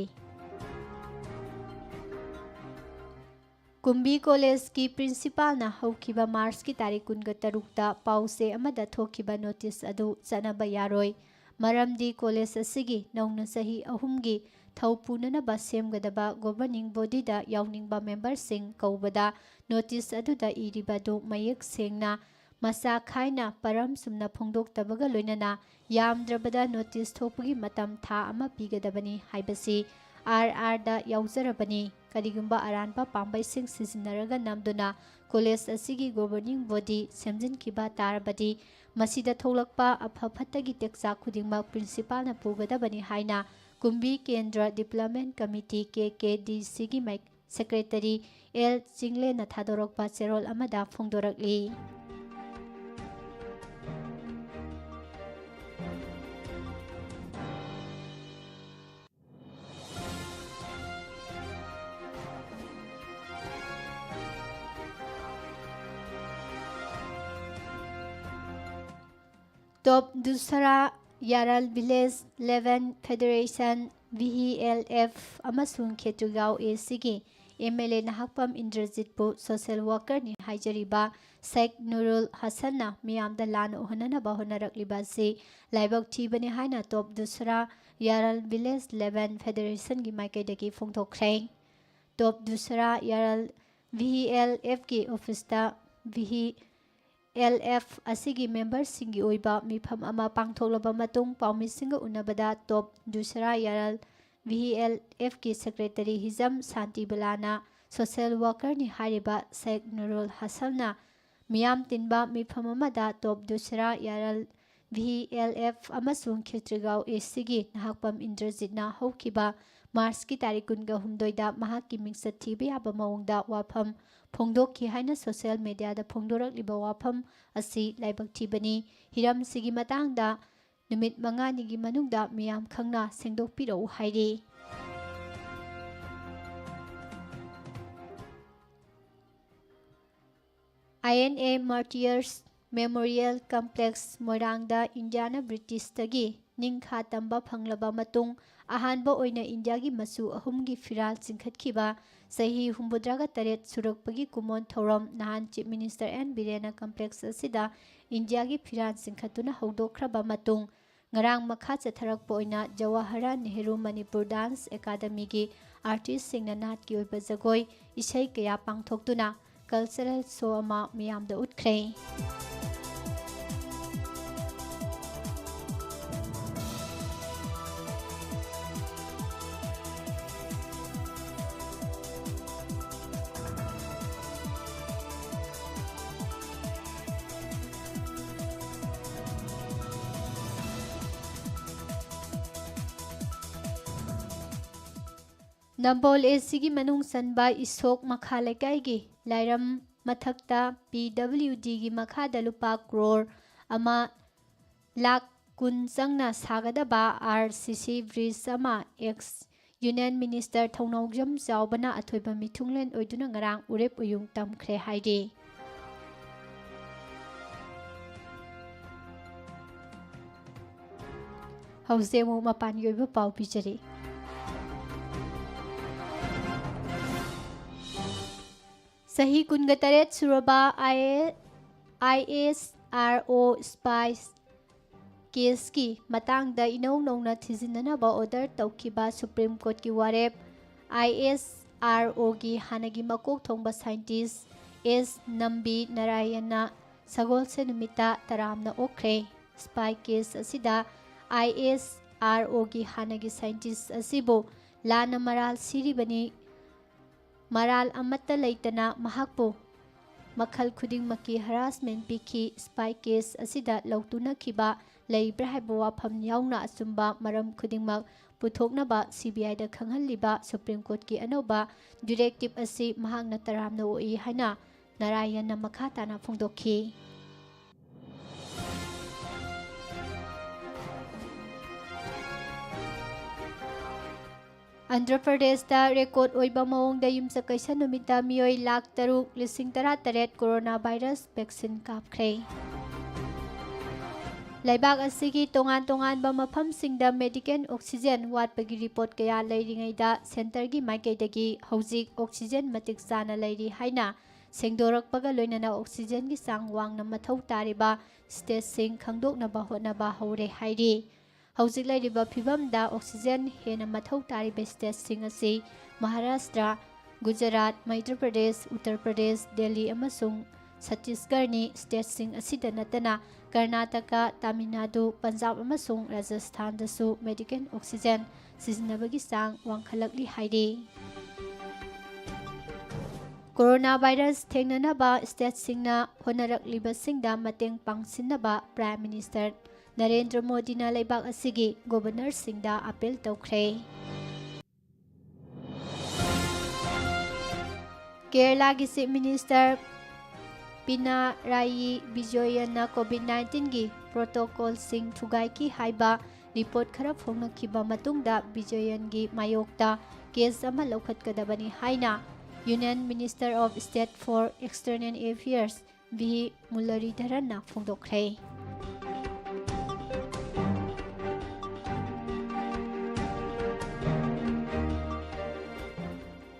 ꯀꯨꯝꯕꯤ ꯀꯣꯂꯦꯖꯀꯤ ꯄ꯭ꯔꯤꯟꯁꯤꯄꯥꯜꯅ ꯍꯧꯈꯤꯕ ꯃꯥꯔꯆꯀꯤ ꯇꯥꯔꯤꯛ 23ꯇ ꯄꯥꯎꯆꯦ ꯑꯃꯗ ꯊꯣꯛꯈꯤꯕ ꯅꯣꯇꯤꯁ ꯑꯗꯨ ꯆꯠꯅꯕ ꯌꯥꯔꯣꯏ, ꯃꯔꯝꯗꯤ ꯀꯣꯂꯦꯖ ꯑꯁꯤꯒꯤ ꯅꯧꯅ ꯆꯍꯤ 3ꯒꯤ ꯊꯧ ꯄꯨꯅꯅꯕ ꯁꯦꯝꯒꯗꯕ ꯒꯣꯚꯔꯅꯤꯡ ꯕꯣꯗꯤꯗ ꯌꯥꯎꯅꯤꯡꯕ ꯃꯦꯝꯕꯔꯁꯤꯡ ꯀꯧꯕꯗ ꯅꯣꯇꯤꯁ ꯑꯗꯨꯗ ꯏꯔꯤꯕꯗꯨ ꯃꯌꯦꯛ ꯁꯦꯡꯅ ꯃꯆꯥ ꯈꯥꯏꯅ ꯄꯔꯝ ꯆꯨꯝꯅ ꯐꯣꯡꯗꯣꯛꯇꯕꯒ ꯂꯣꯏꯅꯅ ꯌꯥꯝꯗ꯭ꯔꯕꯗ ꯅꯣꯇꯤꯁ ꯊꯣꯛꯄꯒꯤ ꯃꯇꯝ ꯊꯥ ꯑꯃ ꯄꯤꯒꯗꯕꯅꯤ ꯍꯥꯏꯕꯁꯤ RRꯗ ꯌꯥꯎꯖꯔꯕꯅꯤ꯫ ꯀꯔꯤꯒꯨꯝꯕ ꯑꯔꯥꯟꯕ ꯄꯥꯝꯕꯩꯁꯤꯡ ꯁꯤꯖꯤꯟꯅꯔꯒ ꯅꯝꯗꯨꯅ ꯀꯣꯂꯦꯖ ꯑꯁꯤꯒꯤ ꯒꯣꯚꯔꯅꯤꯡ ꯕꯣꯗꯤ ꯁꯦꯝꯖꯤꯟꯈꯤꯕ ꯇꯥꯔꯕꯗꯤ ꯃꯁꯤꯗ ꯊꯣꯛꯂꯛꯄ ꯑꯐ ꯐꯠꯇꯒꯤ ꯇꯦꯛꯆꯥꯛ ꯈꯨꯗꯤꯡꯃꯛ ꯄ꯭ꯔꯤꯟꯁꯤꯄꯥꯜꯅ ꯄꯨꯒꯗꯕꯅꯤ ꯍꯥꯏꯅ ꯀꯨꯝꯕꯤ ꯀꯦꯟꯗ꯭ꯔ ꯗꯤꯕꯦꯂꯞꯃꯦꯟꯠ ꯀꯃꯤꯇꯤ KKDCꯒꯤ ꯁꯦꯀ꯭ꯔꯦꯇꯔꯤ L ꯆꯤꯡꯂꯦꯟꯅ ꯊꯥꯗꯣꯔꯛꯄ ꯆꯦꯔꯣꯜ ꯑꯃꯗ ꯐꯣꯡꯗꯣꯔꯛꯂꯤ꯫ ꯇꯣꯞ ꯗꯨꯁꯔꯥ ꯌꯥꯔꯜ ꯚꯤꯂꯦꯖ 11 ꯐꯦꯗꯔꯦꯁꯟ VHLF ꯑꯃꯁꯨꯡ ꯈꯦꯇ꯭ꯔꯤꯒꯥꯎ ACꯒꯤ MLA ꯅꯍꯥꯛꯄꯝ ꯏꯟꯗ꯭ꯔꯖꯤꯠꯄꯨ ꯁꯣꯁꯤꯌꯦꯜ ꯋꯥꯔꯀꯔꯅꯤ ꯍꯥꯏꯖꯔꯤꯕ ꯁꯦꯛ ꯅꯨꯔꯨꯜ ꯍꯁꯟꯅ ꯃꯤꯌꯥꯝꯗ ꯂꯥꯟꯅ ꯎꯍꯟꯅꯅꯕ ꯍꯣꯠꯅꯔꯛꯂꯤꯕ ꯑꯁꯤ ꯂꯥꯏꯕꯛ ꯊꯤꯕꯅꯤ ꯍꯥꯏꯅ ꯇꯣꯞ ꯗꯨꯁꯔꯥ ꯌꯥꯔꯜ ꯚꯤꯂꯦꯖ 11 ꯐꯦꯗꯔꯦꯁꯟꯒꯤ ꯃꯥꯏꯀꯩꯗꯒꯤ ꯐꯣꯡꯗꯣꯛꯈ꯭ꯔꯦ꯫ ꯇꯣꯞ ꯗꯨꯁꯔꯥ ꯌꯥꯔꯜ VHLFꯒꯤ ꯑꯣꯐꯤꯁꯇ VHLF ꯑꯁꯤꯒꯤ ꯃꯦꯝꯕꯔꯁꯤꯡꯒꯤ ꯑꯣꯏꯕ ꯃꯤꯐꯝ ꯑꯃ ꯄꯥꯡꯊꯣꯛꯂꯕ ꯃꯇꯨꯡ ꯄꯥꯎꯃꯤꯁꯤꯡꯒ ꯎꯅꯕꯗ ꯇꯣꯞ ꯗꯨꯁꯔꯥ ꯌꯥꯔꯜ VHLFꯒꯤ ꯁꯦꯀ꯭ꯔꯦꯇꯔꯤ ꯍꯤꯖꯝ ꯁꯥꯟꯇꯤꯕꯂꯥꯅ ꯁꯣꯁꯤꯌꯦꯜ ꯋꯥꯔꯀꯔꯅꯤ ꯍꯥꯏꯔꯤꯕ ꯁꯦꯛ ꯅꯨꯔꯨꯜ ꯍꯁꯟꯅ ꯃꯤꯌꯥꯝ ꯇꯤꯟꯕ ꯃꯤꯐꯝ ꯑꯃꯗ ꯇꯣꯞ ꯗꯨꯁꯔꯥ ꯌꯥꯔꯜ VHLF ꯑꯃꯁꯨꯡ ꯈꯦꯇ꯭ꯔꯤꯒꯥꯎ ACꯒꯤ ꯅꯍꯥꯛꯄꯝ ꯏꯟꯗ꯭ꯔꯖꯤꯠꯅ ꯍꯧꯈꯤꯕ ꯃꯥꯔꯆꯀꯤ ꯇꯥꯔꯤꯛ 22ꯗ ꯃꯍꯥꯛꯀꯤ ꯃꯤꯡꯆꯠ ꯊꯤꯕ ꯌꯥꯕ ꯃꯑꯣꯡꯗ ꯋꯥꯐꯝ ꯐꯣꯡꯗꯣꯛꯈꯤ ꯍꯥꯏꯅ ꯁꯣꯁꯤꯌꯦꯜ ꯃꯤꯗꯤꯌꯥꯗ ꯐꯣꯡꯗꯣꯔꯛꯂꯤꯕ ꯋꯥꯐꯝ ꯑꯁꯤ ꯂꯥꯏꯕꯛ ꯊꯤꯕꯅꯤ꯫ ꯍꯤꯔꯝꯁꯤꯒꯤ ꯃꯇꯥꯡꯗ ꯅꯨꯃꯤꯠ 5ꯅꯤꯒꯤ ꯃꯅꯨꯡꯗ ꯃꯤꯌꯥꯝ ꯈꯪꯅ ꯁꯦꯡꯗꯣꯛꯄꯤꯔꯛꯎ ꯍꯥꯏꯔꯤ꯫ INA ꯃꯥꯔꯇꯤꯌꯔꯁ ꯃꯦꯃꯣꯔꯤꯌꯦꯜ ꯀꯝꯄ꯭ꯂꯦꯛꯁ ꯃꯣꯏꯔꯥꯡꯗ ꯏꯟꯗꯤꯌꯥꯅ ꯕ꯭ꯔꯤꯇꯤꯁꯇꯒꯤ ꯅꯤꯡꯈꯥ ꯇꯝꯕ ꯐꯪꯂꯕ ꯃꯇꯨꯡ ꯑꯍꯥꯟꯕ ꯑꯣꯏꯅ ꯏꯟꯗꯤꯌꯥꯒꯤ ꯃꯆꯨ 3ꯒꯤ ꯐꯤꯔꯥꯜ ꯆꯤꯡꯈꯠꯈꯤꯕ ꯆꯍꯤ 68 ꯁꯨꯔꯛꯄꯒꯤ ꯀꯨꯝꯑꯣꯟ ꯊꯧꯔꯝ ꯅꯍꯥꯟ ꯆꯤꯐ ꯃꯤꯅꯤꯁꯇꯔ N ꯕꯤꯔꯦꯟꯅ ꯀꯝꯄ꯭ꯂꯦꯛꯁ ꯑꯁꯤꯗ ꯏꯟꯗꯤꯌꯥꯒꯤ ꯐꯤꯔꯥꯜ ꯆꯤꯡꯈꯠꯇꯨꯅ ꯍꯧꯗꯣꯛꯈ꯭ꯔꯕ ꯃꯇꯨꯡ ꯉꯔꯥꯡ ꯃꯈꯥ ꯆꯠꯊꯔꯛꯄ ꯑꯣꯏꯅ ꯖꯋꯥꯍꯔꯂꯥꯜ ꯅꯦꯍꯔꯨ ꯃꯅꯤꯄꯨꯔ ꯗꯥꯟꯁ ꯑꯦꯀꯥꯗꯃꯤꯒꯤ ꯑꯥꯔꯇꯤꯁꯁꯤꯡꯅ ꯅꯥꯠꯀꯤ ꯑꯣꯏꯕ ꯖꯒꯣꯏ ꯏꯁꯩ ꯀꯌꯥ ꯄꯥꯡꯊꯣꯛꯇꯨꯅ ꯀꯜꯆꯔꯦꯜ ꯁꯣ ꯑꯃ ꯃꯤꯌꯥꯝꯗ ꯎꯠꯈ꯭ꯔꯦ꯫ ꯅꯝꯕꯣꯜ ACꯒꯤ ꯃꯅꯨꯡ ꯆꯟꯕ ꯏꯁꯣꯛ ꯃꯈꯥ ꯂꯩꯀꯥꯏꯒꯤ ꯂꯥꯏꯔꯝ ꯃꯊꯛꯇ PWDꯒꯤ ꯃꯈꯥꯗ ꯂꯨꯄꯥ ꯀ꯭ꯔꯣꯔ 1,10,00,000 ꯆꯪꯅ ꯁꯥꯒꯗꯕ RCC ꯕ꯭ꯔꯤꯖ ꯑꯃ ꯑꯦꯛꯁ ꯌꯨꯅꯤꯌꯟ ꯃꯤꯅꯤꯁꯇꯔ ꯊꯧꯅꯥꯎꯖꯝ ꯆꯥꯎꯕꯅ ꯑꯊꯣꯏꯕ ꯃꯤꯊꯨꯡꯂꯦꯟ ꯑꯣꯏꯗꯨꯅ ꯉꯔꯥꯡ ꯎꯔꯦꯞ ꯎꯌꯨꯡ ꯇꯝꯈ꯭ꯔꯦ ꯍꯥꯏꯔꯤ꯫ ꯍꯧꯖꯤꯛ ꯑꯃꯨꯛ ꯃꯄꯥꯟꯒꯤ ꯑꯣꯏꯕ ꯄꯥꯎ ꯄꯤꯖꯔꯤ꯫ ꯆꯍꯤ 28 ꯁꯨꯔꯕ ISRO ꯁ꯭ꯄꯥꯏ ꯀꯦꯁꯀꯤ ꯃꯇꯥꯡꯗ ꯏꯅꯧ ꯅꯧꯅ ꯊꯤꯖꯤꯟꯅꯅꯕ ꯑꯣꯔꯗꯔ ꯇꯧꯈꯤꯕ ꯁꯨꯄ꯭ꯔꯤꯝ ꯀꯣꯔꯠꯀꯤ ꯋꯥꯔꯦꯞ ISROꯒꯤ ꯍꯥꯟꯅꯒꯤ ꯃꯀꯣꯛ ꯊꯣꯡꯕ ꯁꯥꯏꯟꯇꯤꯁꯠ S. ꯅꯝꯕꯤ ꯅꯥꯔꯥꯌꯟꯅ ꯁꯒꯣꯜꯁꯦꯟ ꯅꯨꯃꯤꯠꯇ ꯇꯔꯥꯝꯅ ꯑꯣꯛꯈ꯭ꯔꯦ꯫ ꯁ꯭ꯄꯥꯏ ꯀꯦꯁ ꯑꯁꯤꯗ ISROꯒꯤ ꯍꯥꯟꯅꯒꯤ ꯁꯥꯏꯟꯇꯤꯁꯠ ꯑꯁꯤꯕꯨ ꯂꯥꯟꯅ ꯃꯔꯥꯜ ꯁꯤꯔꯤꯕꯅꯤ, ꯃꯔꯥꯜ ꯑꯃꯠꯇ ꯂꯩꯇꯅ ꯃꯍꯥꯛꯄꯨ ꯃꯈꯜ ꯈꯨꯗꯤꯡꯃꯛꯀꯤ ꯍꯔꯥꯁꯃꯦꯟꯠ ꯄꯤꯈꯤ꯫ ꯁ꯭ꯄꯥꯏ ꯀꯦꯁ ꯑꯁꯤꯗ ꯂꯧꯇꯨꯅꯈꯤꯕ ꯂꯩꯕ꯭ꯔꯥ ꯍꯥꯏꯕ ꯋꯥꯐꯝ ꯌꯥꯎꯅ ꯑꯆꯨꯝꯕ ꯃꯔꯝ ꯈꯨꯗꯤꯡꯃꯛ ꯄꯨꯊꯣꯛꯅꯕ CBIꯗ ꯈꯪꯍꯜꯂꯤꯕ ꯁꯨꯄ꯭ꯔꯤꯝ ꯀꯣꯔꯠꯀꯤ ꯑꯅꯧꯕ ꯗꯤꯔꯦꯛꯇꯤꯕ ꯑꯁꯤ ꯃꯍꯥꯛꯅ ꯇꯔꯥꯝꯅ ꯑꯣꯛꯏ ꯍꯥꯏꯅ ꯅꯥꯔꯥꯌꯟꯅ ꯃꯈꯥ ꯇꯥꯅ ꯐꯣꯡꯗꯣꯛꯈꯤ꯫ आंध्र प्रदेशदा रेकॉर्ड ओइबा मओंगदा युमसकैसा नुमिता मियोय लाख 6,18,000 कोरोना वायरस वैक्सीन कापख्रे लाइबाग असिगी तोंगान तोंगानबा मफमसिंगदा मेडिकल ऑक्सीजन वाटपगी रिपोर्ट कया लैरिङैदा सेंटरगी माइकैदगी हौजिक ऑक्सीजन मतिक चाना लैरि हाइना सेंदोरकपगा लोइनना ऑक्सीजन की चांग वांगना मथौ तारिबा स्टेटसिंग खंगदोकनबा होनबा हौरे हाइरि हौजिक लैरिबा फिबमदा ऑक्सीजन हेना मथौ तारिबा स्टेटसिंग असि महाराष्ट्र गुजरात मध्य प्रदेश उत्तर प्रदेश दिल्ली अमसुंग छत्तीसगढ़नी स्टेटसिंग असिदा नतना कर्नाटका तमिलनाडु पंजाब अमसुंग राजस्थान दसु मेडिकल ऑक्सीजन सिजनबगी चांग वांखलकली हाइरि कोरोना वायरस थेंगननबा स्टेटसिंगना होनरकलिबसिंगदा मतेंग पांगसिनबा प्राइम मिनिस्टर नरेंद्र मोदीना लेबाग असिगी गवर्नर सिंगदा अपील तौख्रे केरला की चीफ मिनिस्टर पिनाराई विजयनना कोविड-19 की प्रोटोकॉल सिंग थुगाई हाइबा रिपोर्ट खरा फोंगनखिबा मतुंगदा विजयन की मायोक्ता केस अमा लौखतकदबनी हाइना union minister of state for external affairs V मुरलीधरनना फोंदोखरे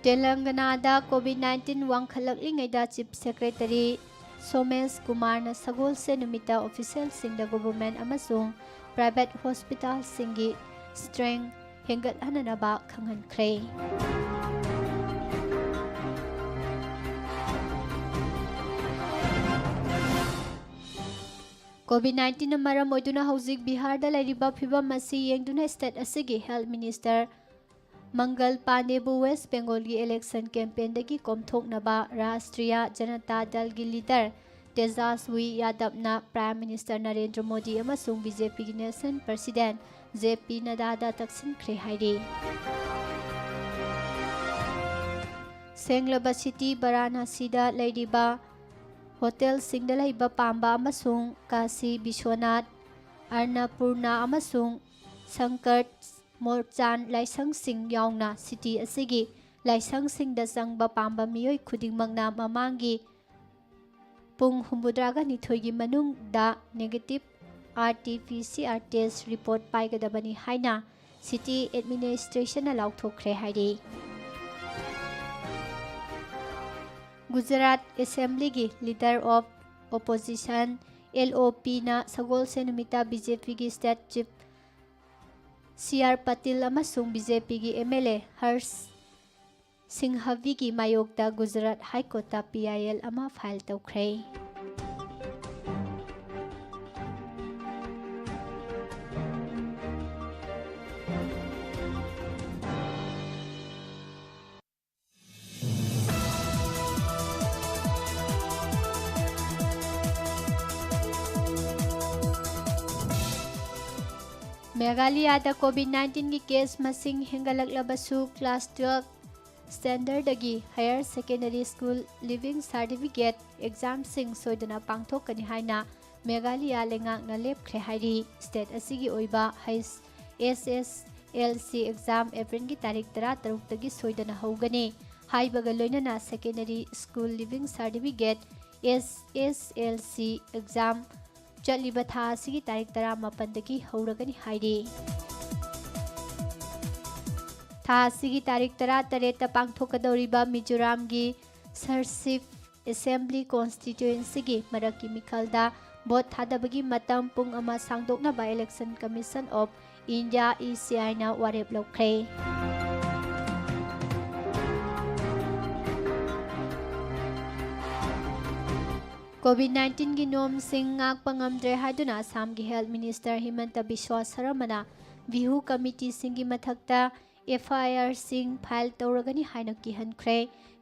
तेलंगानादा कोविड-19 वांखलकलिङैदा चीफ सेक्रेटरी सोमेश कुमारना सगोलसे नुमिता ऑफिशियल सिंगदा गवर्नमेंट अमसुंग प्राइवेट हॉस्पिटल सिंगी स्ट्रेंग हेंगतहननबा खंगनख्रे कोविड-19 मरम ओइदुना हौजिक बिहारदा लैरिबा फिबम असी येंगदुना स्टेट असिगी हेल्थ मिनिस्टर मंगल पांडेबु वेस्ट बेंगल की इलेक्शन कैंपेन की कोमथोकनबा राष्ट्रीय जनता दल की लीडर तेजस्वी यादवना प्राइम मिनिस्टर नरेंद्र मोदी अमसुंग बीजेपी की नेशनल प्रेसिडेंट जेपी नड्डादा तक्सिनख्रे हाइरि सेंगलबा सिटी वाराणसीदा लैरिबा होटल सिंगदा लैबा पांबा अमसुंग काशी विश्वनाथ अन्नपूर्णा अमसुंग संकट मोरचान लाइसंग सिंग यावना सिटी असिगी लाइसंग सिंगदा चंगबा पांबा मियोय खुदिंगमंगना ममांगी पुंग हुंबुद्रागा निथोयगी मनुंगदा नेगेटिव RT-PCR टेस्ट रिपोर्ट पाइगदबनी हाइना सिटी एडमिनिस्ट्रेशन लाउथोखरे हाइरि गुजरात असेंबली की लीडर ऑफ ओपोजिशन LOP ना सगोल से नुमिता बीजेपी की स्टेट चीफ CR पटेल अमसुंग बीजेपी की MLA हर्ष सिंघवी की मायोक्ता गुजरात हाईकोर्ट PIL अमा फाइल तौख्रे मेघालयदा कोविड-19 की केस मसिंग हेंगलकलबसु क्लास 12 स्टैंडर्डगी higher secondary school leaving certificate exam सिंग सोइदना पांगथोकनी हाइना मेघालय लेंगाकना लेपख्रे हाइरि स्टेट असिगी ओइबा SSLC एग्जाम अप्रैल की तारीख 13 तगी सोइदना होगने हाइबगा लोइनना secondary school leaving certificate SSLC exam चलिबा था असिगी तारीख 18 दगी हौरगनी हाइरि था असिगी तारीख 13 पांगथोकदौरिबा मिजोराम की सरसिफ असेंबली कॉन्स्टिट्यूएंसी की मरकी मिखलदा बोट थादबगी मतम पुंग अमा सांगदोकनबा election commission of India ECI ना वारेप लौख्रे कोविड-19 की नोम सिंह पंगमद्रे हाइदुना असम की हेल्थ मिनिस्टर हिमंत बिश्वा शर्माना बिहू कमिटी सिंह की मथक्ता FIR सिंह फाइल तौरगनी हाइना किहनख्रे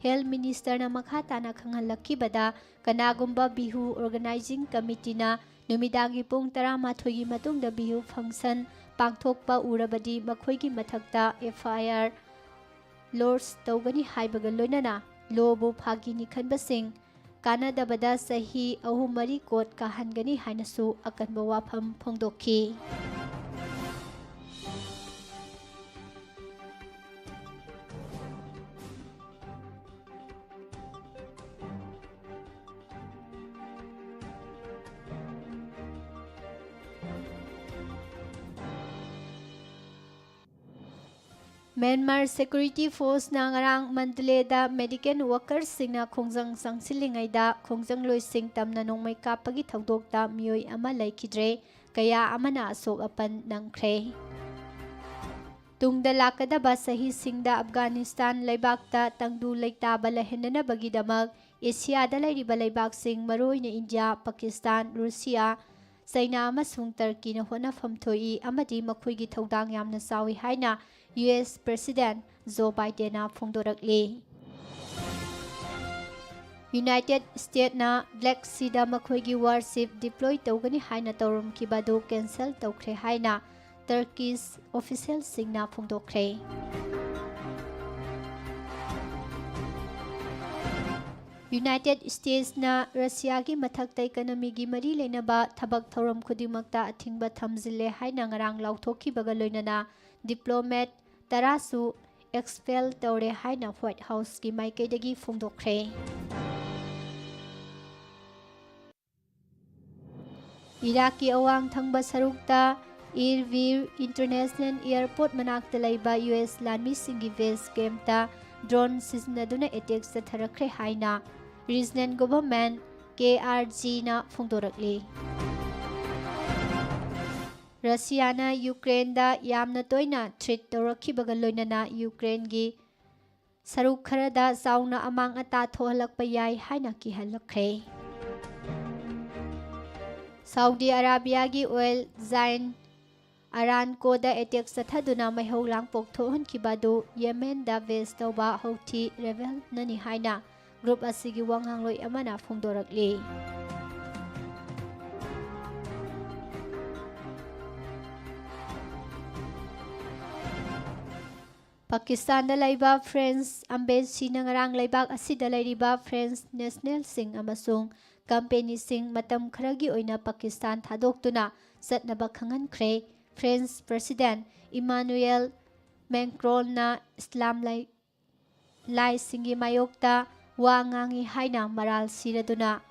हेल्थ मिनिस्टर ना मखा ताना खंगहलखिबदा कनागुम्बा बिहू ऑर्गेनाइजिंग कमिटी ना नुमिदांगी पुंग 11 की मतुंगदा बिहू फंक्शन पांगथोकपा उरबदी मखोइगी मथक्ता FIR लॉर्स तौगनी हाइबगा लोइनना लोबो फागिनी खनबसिंग कानादबदा सही अहुमरी कोट काहनगनी हाइनसु अकनबा वाफम फोंदोखी Myanmar Security Force na ngarang Mandalay medical workers singna khongjang sangsilingaida khongjang loising tamna nongmai kapagi thaudokta mioi ama laikidre kaya amana asok apan nangkhre tungda lakadaba sahi singda Afghanistan laibakta tangdu leitaba lahenna bagidamag Asia da lairiba laibak sing maroina India Pakistan Russia China amasung Turkey na honafam thoi amadi makhuigi thodang yamna sawi haina US President Joe Biden na phongdorakli United States na Black Sea da makhuigi warship deploy tawgani haina tawrum kibadu cancel tawkhre haina Turkish official singna phongdokre United States na Russia gi mathakta economy gi mari leinaba thabak thorom khudimakta athingba thamjille haina ngarang lauthokhi baga loinana diplomat tarasu expel tawre haina White House gi maikaidagi phongdokre Iraqi awang thangba sarukta Irvir International Airport manakta laiba US Landmi singi base camp ta drone siznaduna attack sa tharakre haina regional government KRG na phongdorakli Russia na Ukraine da yamna toina threat tawrakhibaga loinana Ukraine gi saruk kharada sauna amang ata thohalakpa yai haina ki halakre Saudi Arabia gi oil giant Aramco da attack sathaduna maihau langpok thohon kibadu Yemen da base tawba Houthi rebel nani haina group asigi wangangloi amana phongdorakli Pakistan da laiba French embassy na ngarang laibak asida lairiba French national sing amasung company sing matam kharagi oina Pakistan thadoktuna satnaba khangan khre French President Emmanuel Macron na Islam lai singi mayokta wa ngangi haina maral siraduna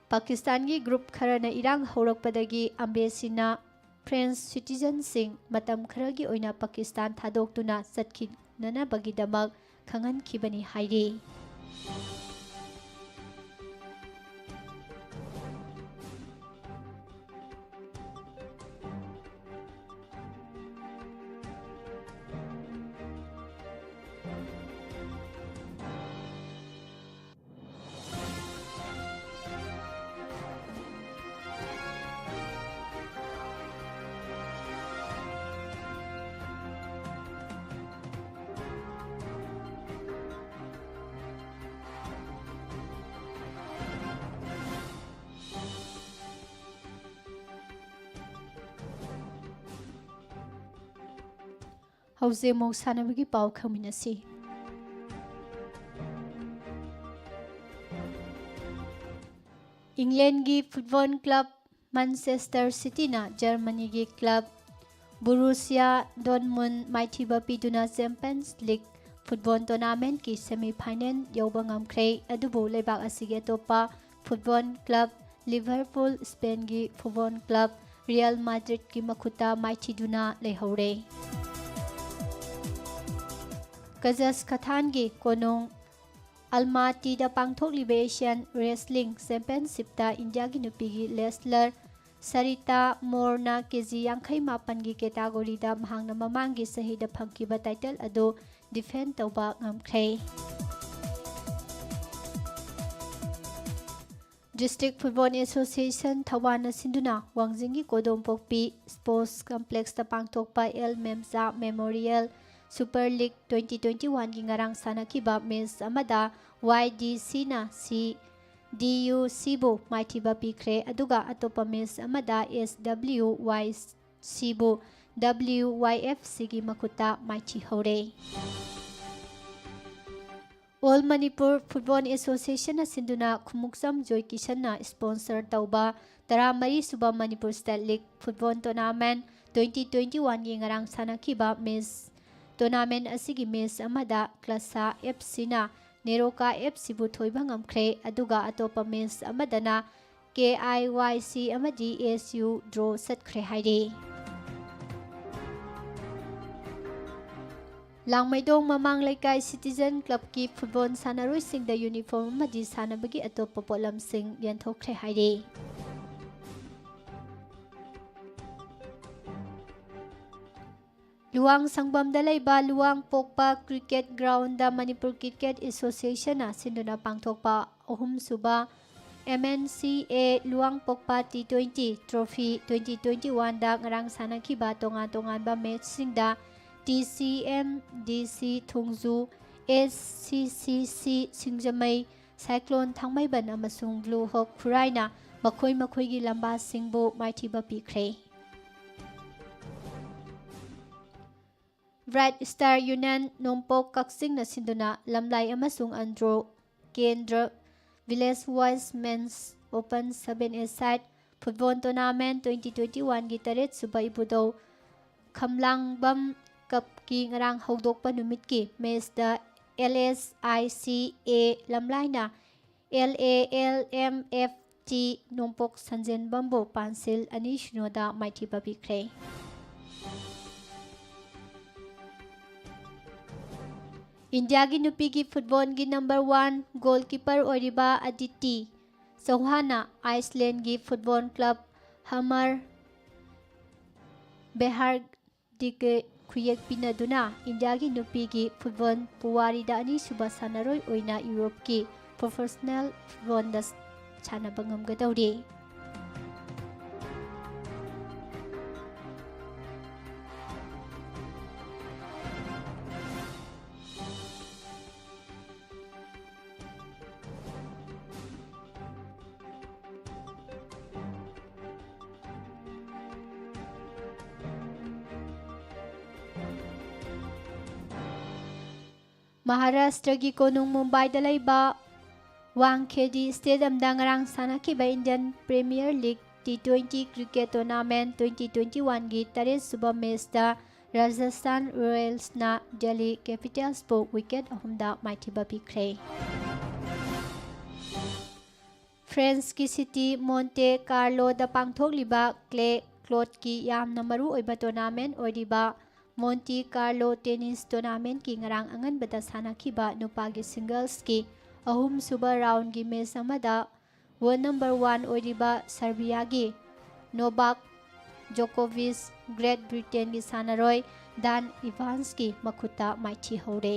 Pakistan gi group kharana irang horakpadagi embassy na French citizen sing matam kharagi oina Pakistan thadoktuna satki nana bagidamak khangan khibani hairi Hauze mo sanabagi pau khaminasi England gi football club Manchester City na Germany gi club Borussia Dortmund maithiba piduna Champions League football tournament ki semi final yoba ngamkhre adubu lebak asige topa football club Liverpool Spain gi football club Real Madrid ki makhuta maithiduna lehore Kazakhstan gi konong Almaty da pangthok Asian Wrestling Championship ta India gi nupi gi Leslar Sarita Morna keji 58 gi category da mahangna mamang gi sahida phangkiba title ado defend tawba ngamkhre District Football Association Thawana Sinduna Wangjingi Kodompokpi Sports Complex ta pangthokpa El Memza Memorial Super League 2021 gi ngarang sanakiba match amada YDC na si DU Sibu maithiba pikre aduga atopa match amada SWY Sibu WYFC gi makuta maithi hore All Manipur Football Association na sinduna khumuksam Joy Kishan na sponsor tauba taramari suba Manipur State League Football Tournament 2021 gi ngarang sanakiba match Tournament asigi match amada Klasa FC na Neroka FC bu thoiba ngamkhre aduga atopa match amadana KIYC amadi ASU draw satkhre hairi ꯂꯥꯡꯃꯩꯗꯣꯡ ꯃꯃꯥꯡ ꯂꯩꯀꯥꯏ citizen ꯀ꯭ꯂꯕꯀꯤ football ꯁꯥꯟꯅꯔꯣꯏꯁꯤꯡꯗ uniform ꯑꯃꯗꯤ ꯁꯥꯟꯅꯕꯒꯤ ꯑꯇꯣꯞꯄ ꯄꯣꯠꯂꯝꯁꯤꯡ ꯌꯦꯟꯊꯣꯛꯈ꯭ꯔꯦ ꯍꯥꯏꯔꯤ꯫ ꯂꯨꯋꯥꯡ ꯁꯪꯕꯝꯗ ꯂꯩꯕ ꯂꯨꯋꯥꯡ ꯄꯣꯛꯄ ꯀ꯭ꯔꯤꯀꯦꯠ ꯒ꯭ꯔꯥꯎꯟꯗ ꯃꯅꯤꯄꯨꯔ ꯀ꯭ꯔꯤꯀꯦꯠ ꯑꯦꯁꯣꯁꯤꯌꯦꯁꯟꯅ ꯁꯤꯟꯗꯨꯅ ꯄꯥꯡꯊꯣꯛꯄ ꯑꯍꯨꯝꯁꯨꯕ MNCA ꯂꯨꯋꯥꯡ ꯄꯣꯛꯄ T20 ꯇ꯭ꯔꯣꯐꯤ 2021ꯗ ꯉꯔꯥꯡ ꯁꯥꯟꯅꯈꯤꯕ ꯇꯣꯉꯥꯟ-ꯇꯣꯉꯥꯟꯕ ꯃꯦꯆꯁꯤꯡꯗ TCM, DC ꯊꯣꯡꯖꯨ, SCCC ꯁꯤꯡꯖꯃꯩ, ꯁꯥꯏꯀ꯭ꯂꯣꯟ ꯊꯥꯡꯃꯩꯕꯟ ꯑꯃꯁꯨꯡ ꯕ꯭ꯂꯨ ꯍꯣꯛ ꯈꯨꯔꯥꯏꯅ ꯃꯈꯣꯏꯒꯤ ꯂꯝꯕꯥꯁꯤꯡꯕꯨ ꯃꯥꯏꯊꯤꯕ ꯄꯤꯈ꯭ꯔꯦ꯫ ꯕ꯭ꯔꯥꯏꯠ ꯁ꯭ꯇꯥꯔ ꯌꯨꯅꯤꯌꯟ ꯅꯣꯡꯄꯣꯛ ꯀꯛꯆꯤꯡꯅ ꯁꯤꯟꯗꯨꯅ ꯂꯝꯂꯥꯏ ꯑꯃꯁꯨꯡ Andro Kendra village wise men's open seven a side football tournament 2021ꯒꯤ 8ꯁꯨꯕ ꯏꯕꯨꯙꯧ ꯈꯝꯂꯥꯡꯕꯝ ꯀꯞꯀꯤ ꯉꯔꯥꯡ ꯍꯧꯗꯣꯛꯄ ꯅꯨꯃꯤꯠꯀꯤ ꯃꯦꯆꯇ LSICA ꯂꯝꯂꯥꯏꯅ LALMFT ꯅꯣꯡꯄꯣꯛ ꯁꯟꯖꯦꯟꯕꯝꯕꯨ ꯄꯥꯟꯁꯤꯜ 2-0ꯗ ꯃꯥꯏꯊꯤꯕ ꯄꯤꯈ꯭ꯔꯦ꯫ ꯏꯟꯗꯤꯌꯥꯒꯤ ꯅꯨꯄꯤꯒꯤ ꯐꯨꯠꯕꯣꯜꯒꯤ ꯅꯝꯕꯔ 1 ꯒꯣꯜꯀꯤꯄꯔ ꯑꯣꯏꯔꯤꯕ ꯑꯗꯤꯇꯤ ꯆꯧꯍꯥꯟꯅ ꯑꯥꯏꯁꯂꯦꯟꯗꯒꯤ ꯐꯨꯠꯕꯣꯜ ꯀ꯭ꯂꯕ ꯍꯃꯔ ꯕꯦꯍꯥꯔꯗꯤꯒ ꯈꯨꯌꯦꯛ ꯄꯤꯅꯗꯨꯅ ꯏꯟꯗꯤꯌꯥꯒꯤ ꯅꯨꯄꯤꯒꯤ ꯐꯨꯠꯕꯣꯜ ꯄꯨꯋꯥꯔꯤꯗ ꯑꯅꯤꯁꯨꯕ ꯁꯥꯟꯅꯔꯣꯏ ꯑꯣꯏꯅ ꯌꯨꯔꯣꯞꯀꯤ ꯄ꯭ꯔꯣꯐꯦꯁꯅꯦꯜ ꯐꯨꯠꯕꯣꯜꯗ ꯁꯥꯟꯅꯕ ꯉꯝꯒꯗꯧꯔꯤ꯫ ꯃꯍꯥꯔꯥꯁꯇ꯭ꯔꯒꯤ ꯀꯣꯅꯨꯡ ꯃꯨꯝꯕꯥꯏꯗ ꯂꯩꯕ ꯋꯥꯡꯈꯦꯗꯤ ꯁ꯭ꯇꯦꯗꯤꯌꯝꯗ ꯉꯔꯥꯡ ꯁꯥꯟꯅꯈꯤꯕ Indian premier league T20 cricket tournament 2021ꯒꯤ 8ꯁꯨꯕ ꯃꯦꯆꯇ ꯔꯥꯖꯁꯊꯥꯟ ꯔꯣꯌꯦꯜꯁꯅ ꯗꯦꯜꯂꯤ ꯀꯦꯄꯤꯇꯦꯜꯁꯄꯨ ꯋꯤꯀꯦꯠ 3ꯗ ꯃꯥꯏꯊꯤꯕ ꯄꯤꯈ꯭ꯔꯦ꯫ ꯐ꯭ꯔꯦꯟꯁꯀꯤ ꯁꯤꯇꯤ ꯃꯣꯟꯇꯦ ꯀꯥꯔꯂꯣꯗ ꯄꯥꯡꯊꯣꯛꯂꯤꯕ ꯀ꯭ꯂꯦ ꯀꯣꯔꯠꯀꯤ ꯌꯥꯝꯅ ꯃꯔꯨꯑꯣꯏꯕ ꯇꯣꯔꯅꯥꯃꯦꯟꯠ ꯑꯣꯏꯔꯤꯕ ꯃꯣꯟꯇꯤ ꯀꯥꯔꯂꯣ ꯇꯦꯅꯤꯁ ꯇꯣꯔꯅꯥꯃꯦꯟꯠꯀꯤ ꯉꯔꯥꯡ ꯑꯉꯟꯕꯗ ꯁꯥꯟꯅꯈꯤꯕ ꯅꯨꯄꯥꯒꯤ ꯁꯤꯡꯒꯜꯁꯀꯤ ꯑꯍꯨꯝꯁꯨꯕ ꯔꯥꯎꯟꯗꯒꯤ ꯃꯦꯆ ꯑꯃꯗ ꯋꯥꯔꯜ ꯅꯝꯕꯔ 1 ꯑꯣꯏꯔꯤꯕ ꯁꯔꯕꯤꯌꯥꯒꯤ ꯅꯣꯚꯥꯛ ꯖꯣꯀꯣꯚꯤꯆ ꯒ꯭ꯔꯦꯠ ꯕ꯭ꯔꯤꯇꯦꯟꯒꯤ ꯁꯥꯟꯅꯔꯣꯏ ꯗꯥꯟ ꯏꯚꯥꯟꯁꯀꯤ ꯃꯈꯨꯠꯇ ꯃꯥꯏꯊꯤꯍꯧꯔꯦ꯫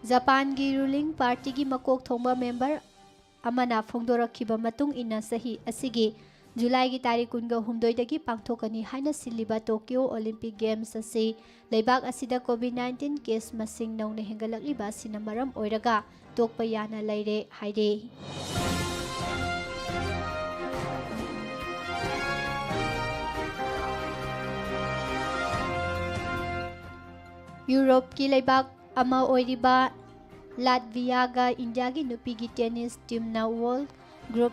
ꯖꯄꯥꯟꯒꯤ ꯔꯨꯂꯤꯡ ꯄꯥꯔꯇꯤꯒꯤ ꯃꯀꯣꯛ ꯊꯣꯡꯕ ꯃꯦꯝꯕꯔ ꯑꯃꯅ ꯐꯣꯡꯗꯣꯔꯛꯈꯤꯕ ꯃꯇꯨꯡ ꯏꯟꯅ ꯆꯍꯤ ꯑꯁꯤꯒꯤ ꯖꯨꯂꯥꯏꯒꯤ ꯇꯥꯔꯤꯛ 22ꯗꯒꯤ ꯄꯥꯡꯊꯣꯛꯀꯅꯤ ꯍꯥꯏꯅ ꯁꯤꯜꯂꯤꯕ ꯇꯣꯀꯤꯌꯣ ꯑꯣꯂꯤꯝꯄꯤꯛ ꯒꯦꯝꯁ ꯑꯁꯤ ꯂꯩꯕꯥꯛ ꯑꯁꯤꯗ COVID-19 ꯀꯦꯁ ꯃꯁꯤꯡ ꯅꯧꯅ ꯍꯦꯟꯒꯠꯂꯛꯂꯤꯕ ꯑꯁꯤꯅ ꯃꯔꯝ ꯑꯣꯏꯔꯒ ꯇꯣꯛꯄ ꯌꯥꯅ ꯂꯩꯔꯦ ꯍꯥꯏꯔꯤ꯫ ꯌꯨꯔꯣꯞꯀꯤ ꯂꯩꯕꯥꯛ ꯑꯃ ꯑꯣꯏꯔꯤꯕ ꯂꯥꯠꯚꯤꯌꯥꯒ ꯏꯟꯗꯤꯌꯥꯒꯤ ꯅꯨꯄꯤꯒꯤ ꯇꯦꯅꯤꯁ ꯇꯤꯝꯅ ꯋꯥꯔꯜꯗ ꯒ꯭ꯔꯨꯞ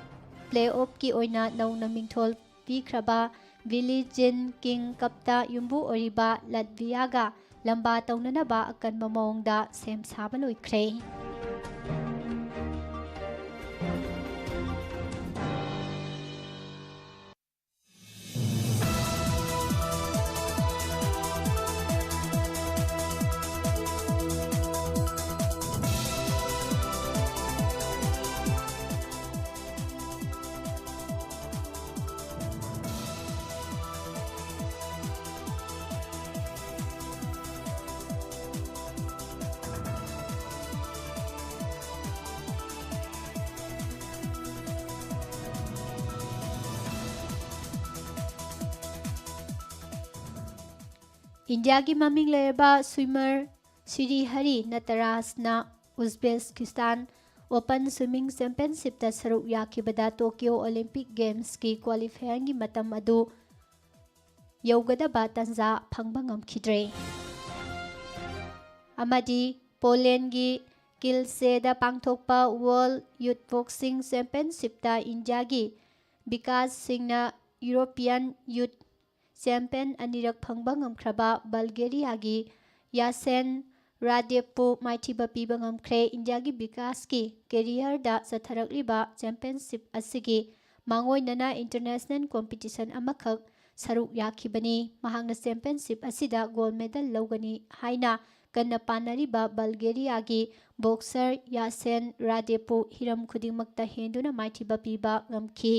ꯄ꯭ꯂꯦꯑꯣꯐꯀꯤ ꯑꯣꯏꯅ ꯅꯧꯅ ꯃꯤꯡꯊꯣꯜ ꯄꯤꯈ꯭ꯔꯕ ꯕꯤꯂꯤ ꯖꯤꯟ ꯀꯤꯡ ꯀꯞꯇ ꯌꯨꯝꯕꯨ ꯑꯣꯏꯔꯤꯕ ꯂꯥꯠꯚꯤꯌꯥꯒ ꯂꯝꯕꯥ ꯇꯧꯅꯅꯕ ꯑꯀꯟꯕ ꯃꯑꯣꯡꯗ ꯁꯦꯝ ꯁꯥꯕ ꯂꯣꯏꯈ꯭ꯔꯦ꯫ ꯏꯟꯗꯤꯌꯥꯒꯤ ꯃꯃꯤꯡ ꯂꯩꯔꯕ ꯁ꯭ꯋꯤꯃꯔ ꯁ꯭ꯔꯤꯍꯔꯤ ꯅꯇꯔꯥꯖꯅ ꯎꯖꯕꯦꯀꯤꯁꯇꯥꯟ ꯑꯣꯄꯟ ꯁ꯭ꯋꯤꯃꯤꯡ ꯆꯦꯝꯄꯤꯌꯟꯁꯤꯞꯇ ꯁꯔꯨꯛ ꯌꯥꯈꯤꯕꯗ ꯇꯣꯀꯤꯌꯣ ꯑꯣꯂꯤꯝꯄꯤꯛ ꯒꯦꯝꯁꯀꯤ ꯀ꯭ꯋꯥꯂꯤꯐꯥꯌꯤꯡꯒꯤ ꯃꯇꯝ ꯑꯗꯨ ꯌꯧꯒꯗꯕ ꯇꯥꯟꯖꯥ ꯐꯪꯕ ꯉꯝꯈꯤꯗ꯭ꯔꯦ꯫ ꯑꯃꯗꯤ ꯄꯣꯂꯦꯟꯗꯒꯤ ꯀꯤꯜꯆꯦꯗ ꯄꯥꯡꯊꯣꯛꯄ ꯋꯥꯔꯜꯗ ꯌꯨꯊ ꯕꯣꯛꯁꯤꯡ ꯆꯦꯝꯄꯤꯌꯟꯁꯤꯞꯇ ꯏꯟꯗꯤꯌꯥꯒꯤ ꯕꯤꯀꯥꯁ ꯁꯤꯡꯅ ꯌꯨꯔꯣꯄꯤꯌꯟ ꯌꯨꯊ ꯆꯦꯝꯄꯤꯌꯟ ꯑꯅꯤꯔꯛ ꯐꯪꯕ ꯉꯝꯈ꯭ꯔꯕ ꯕꯜꯒꯦꯔꯤꯌꯥꯒꯤ ꯌꯥꯁꯦꯟ ꯔꯥꯗꯦꯚꯄꯨ ꯃꯥꯏꯊꯤꯕ ꯄꯤꯕ ꯉꯝꯈ꯭ꯔꯦ꯫ ꯏꯟꯗꯤꯌꯥꯒꯤ ꯕꯤꯀꯥꯁꯀꯤ ꯀꯦꯔꯤꯌꯔꯗ ꯆꯠꯊꯔꯛꯂꯤꯕ ꯆꯦꯝꯄꯤꯌꯟꯁꯤꯞ ꯑꯁꯤꯒꯤ ꯃꯥꯡꯑꯣꯏꯅꯅ ꯏꯟꯇꯔꯅꯦꯁꯅꯦꯜ ꯀꯝꯄꯤꯇꯤꯁꯟ ꯑꯃꯈꯛ ꯁꯔꯨꯛ ꯌꯥꯈꯤꯕꯅꯤ꯫ ꯃꯍꯥꯛꯅ ꯆꯦꯝꯄꯤꯌꯟꯁꯤꯞ ꯑꯁꯤꯗ ꯒꯣꯜ ꯃꯦꯗꯜ ꯂꯧꯒꯅꯤ ꯍꯥꯏꯅ ꯀꯟꯅ ꯄꯥꯅꯔꯤꯕ ꯕꯜꯒꯦꯔꯤꯌꯥꯒꯤ ꯕꯣꯛꯁꯔ ꯌꯥꯁꯦꯟ ꯔꯥꯗꯦꯄꯨ ꯍꯤꯔꯝ ꯈꯨꯗꯤꯡꯃꯛꯇ ꯍꯦꯟꯗꯨꯅ ꯃꯥꯏꯊꯤꯕ ꯄꯤꯕ ꯉꯝꯈꯤ꯫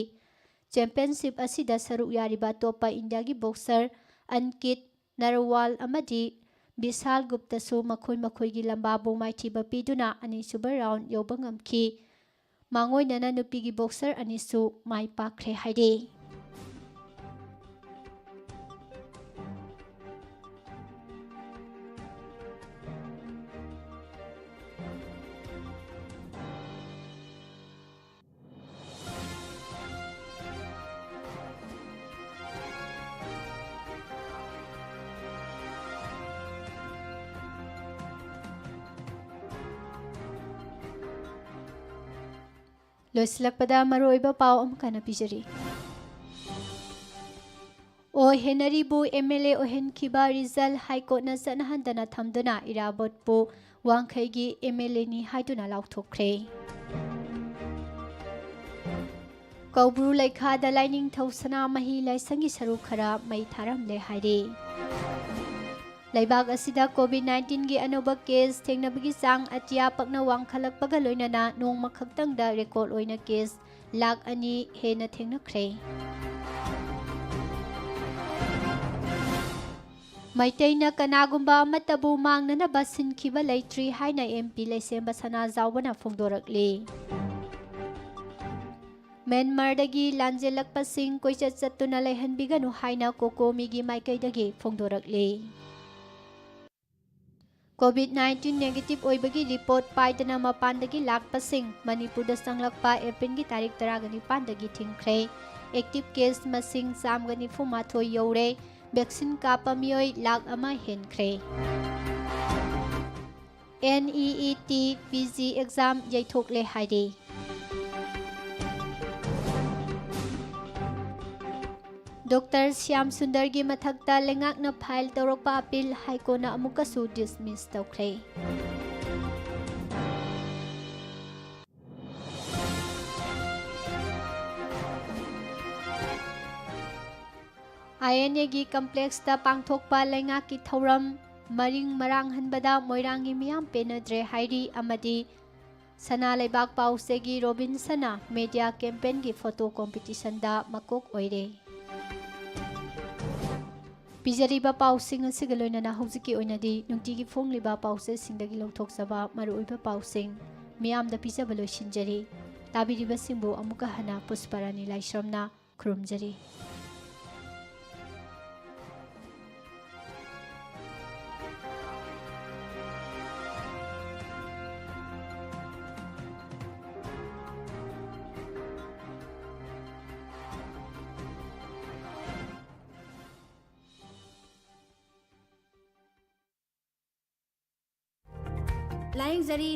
ꯆꯦꯝꯄꯤꯌꯟꯁꯤꯞ ꯑꯁꯤꯗ ꯁꯔꯨꯛ ꯌꯥꯔꯤꯕ ꯑꯇꯣꯞꯄ ꯏꯟꯗꯤꯌꯥꯒꯤ ꯕꯣꯛꯁꯔ ꯑꯟꯀꯤꯠ ꯅꯔꯋꯥꯜ ꯑꯃꯗꯤ ꯕꯤꯁꯥꯜ ꯒꯨꯞꯇꯁꯨ ꯃꯈꯣꯏꯒꯤ ꯂꯝꯕꯥꯕꯨ ꯃꯥꯏꯊꯤꯕ ꯄꯤꯗꯨꯅ ꯑꯅꯤꯁꯨꯕ ꯔꯥꯎꯟ ꯌꯧꯕ ꯉꯝꯈꯤ꯫ ꯃꯥꯡꯑꯣꯏꯅꯅ ꯅꯨꯄꯤꯒꯤ ꯕꯣꯛꯁꯔ ꯑꯅꯤꯁꯨ ꯃꯥꯏ ꯄꯥꯛꯈ꯭ꯔꯦ ꯍꯥꯏꯔꯤ꯫ ꯂꯣꯏꯁꯤꯜꯂꯛꯄꯗ ꯃꯔꯨꯑꯣꯏꯕ ꯄꯥꯎ ꯑꯃꯨꯛ ꯄꯤꯖꯔꯤ꯫ ꯑꯣ ꯍꯦꯅꯔꯤꯕꯨ MLA ꯑꯣꯏꯍꯟꯈꯤꯕ ꯔꯤꯖꯜ ꯍꯥꯏꯀꯣꯔꯠꯅ ꯆꯠꯅꯍꯟꯗꯅ ꯊꯝꯗꯨꯅ ꯏꯔꯥꯕꯣꯠꯄꯨ ꯋꯥꯡꯈꯩꯒꯤ MLAꯅꯤ ꯍꯥꯏꯗꯨꯅ ꯂꯥꯎꯊꯣꯛꯈ꯭ꯔꯦ꯫ ꯀꯧꯕ꯭ꯔꯨ ꯂꯩꯈꯥꯗ ꯂꯥꯏꯅꯤꯡꯊꯧ ꯁꯅꯥꯃꯍꯤ ꯂꯥꯏꯁꯪꯒꯤ ꯁꯔꯨꯛ ꯈꯔ ꯃꯩ ꯊꯥꯔꯝꯂꯦ ꯍꯥꯏꯔꯤ꯫ ꯂꯩꯕꯥꯛ ꯑꯁꯤꯗ ꯀꯣꯚꯤꯗ-19ꯒꯤ ꯑꯅꯧꯕ ꯀꯦꯁ ꯊꯦꯡꯅꯕꯒꯤ ꯆꯥꯡ ꯑꯇꯤꯌꯥ ꯄꯛꯅ ꯋꯥꯡꯈꯠꯂꯛꯄꯒ ꯂꯣꯏꯅꯅ ꯅꯣꯡꯃ ꯈꯛꯇꯪꯗ ꯔꯦꯀꯣꯔꯗ ꯑꯣꯏꯅ ꯀꯦꯁ ꯂꯥꯈ 2 ꯍꯦꯟꯅ ꯊꯦꯡꯅꯈ꯭ꯔꯦ꯫ ꯃꯩꯇꯩꯅ ꯀꯅꯥꯒꯨꯝꯕ ꯑꯃꯠꯇꯕꯨ ꯃꯥꯡꯅꯅꯕ ꯁꯤꯟꯈꯤꯕ ꯂꯩꯇ꯭ꯔꯤ ꯍꯥꯏꯅ MP ꯂꯩꯁꯦꯝꯕ ꯁꯅꯥꯖꯥꯎꯕꯅ ꯐꯣꯡꯗꯣꯔꯛꯂꯤ꯫ ꯃ꯭ꯌꯥꯟꯃꯥꯔꯗꯒꯤ ꯂꯥꯟꯖꯦꯜꯂꯛꯄꯁꯤꯡ ꯀꯣꯏꯆꯠ ꯆꯠꯇꯨꯅ ꯂꯩꯍꯟꯕꯤꯒꯅꯨ ꯍꯥꯏꯅ ꯀꯣꯀꯣꯃꯤꯒꯤ ꯃꯥꯏꯀꯩꯗꯒꯤ ꯐꯣꯡꯗꯣꯔꯛꯂꯤ꯫ ꯀꯣꯚꯤꯗ-19 ꯅꯦꯒꯦꯇꯤꯚ ꯑꯣꯏꯕꯒꯤ ꯔꯤꯄꯣꯔꯠ ꯄꯥꯏꯗꯅ ꯃꯄꯥꯟꯗꯒꯤ ꯂꯥꯛꯄꯁꯤꯡ ꯃꯅꯤꯄꯨꯔꯗ ꯆꯪꯂꯛꯄ ꯑꯦꯄ꯭ꯔꯤꯜꯒꯤ ꯇꯥꯔꯤꯛ 19ꯗꯒꯤ ꯊꯤꯡꯈ꯭ꯔꯦ꯫ ꯑꯦꯛꯇꯤꯚ ꯀꯦꯁ ꯃꯁꯤꯡ 198 ꯌꯧꯔꯦ꯫ ꯚꯦꯛꯁꯤꯟ ꯀꯥꯞꯄ ꯃꯤꯑꯣꯏ ꯂꯥꯈ 1 ꯍꯦꯟꯈ꯭ꯔꯦ꯫ NEET PG ꯑꯦꯛꯖꯥꯝ ꯌꯩꯊꯣꯛꯂꯦ ꯍꯥꯏꯔꯤ꯫ ꯗꯣꯛꯇꯔ ꯁ꯭ꯌꯥꯝ ꯁꯨꯟꯗꯔꯒꯤ ꯃꯊꯛꯇ ꯂꯩꯉꯥꯛꯅ ꯐꯥꯏꯜ ꯇꯧꯔꯛꯄ ꯑꯄꯤꯜ ꯍꯥꯏꯀꯣꯔꯠꯅ ꯑꯃꯨꯛꯀꯁꯨ ꯗꯤꯁꯃꯤꯁ ꯇꯧꯈ꯭ꯔꯦ꯫ INAꯒꯤ ꯀꯝꯄ꯭ꯂꯦꯛꯁꯇ ꯄꯥꯡꯊꯣꯛꯄ ꯂꯩꯉꯥꯛꯀꯤ ꯊꯧꯔꯝ ꯃꯔꯤꯡ ꯃꯔꯥꯡꯍꯟꯕꯗ ꯃꯣꯏꯔꯥꯡꯒꯤ ꯃꯤꯌꯥꯝ ꯄꯦꯟꯅꯗ꯭ꯔꯦ ꯍꯥꯏꯔꯤ ꯑꯃꯗꯤ ꯁꯅꯥ ꯂꯩꯕꯥꯛ ꯄꯥꯎꯆꯦꯒꯤ ꯔꯣꯕꯤꯟꯁꯟꯅ ꯃꯦꯗꯤꯌꯥ ꯀꯦꯝꯄꯦꯟꯒꯤ ꯐꯣꯇꯣ ꯀꯣꯝꯄꯤꯇꯤꯁꯟꯗ ꯃꯀꯣꯛ ꯑꯣꯏꯔꯦ꯫ ꯄꯤꯖꯔꯤꯕ ꯄꯥꯎꯁꯤꯡ ꯑꯁꯤꯒ ꯂꯣꯏꯅꯅ ꯍꯧꯖꯤꯛꯀꯤ ꯑꯣꯏꯅꯗꯤ ꯅꯨꯡꯇꯤꯒꯤ ꯐꯣꯡꯂꯤꯕ ꯄꯥꯎꯆꯦꯁꯤꯡꯗꯒꯤ ꯂꯧꯊꯣꯛꯆꯕ ꯃꯔꯨꯑꯣꯏꯕ ꯄꯥꯎꯁꯤꯡ ꯃꯤꯌꯥꯝꯗ ꯄꯤꯖꯕ ꯂꯣꯏꯁꯤꯟꯖꯔꯤ꯫ ꯇꯥꯕꯤꯔꯤꯕꯁꯤꯡꯕꯨ ꯑꯃꯨꯛꯀ ꯍꯟꯅ ꯄꯨꯁꯄꯔꯥꯅꯤ ꯂꯥꯏꯁ꯭ꯔꯝꯅ ꯈꯨꯔꯨꯝꯖꯔꯤ꯫ ꯂꯥꯏꯌꯦꯡꯖꯔꯤ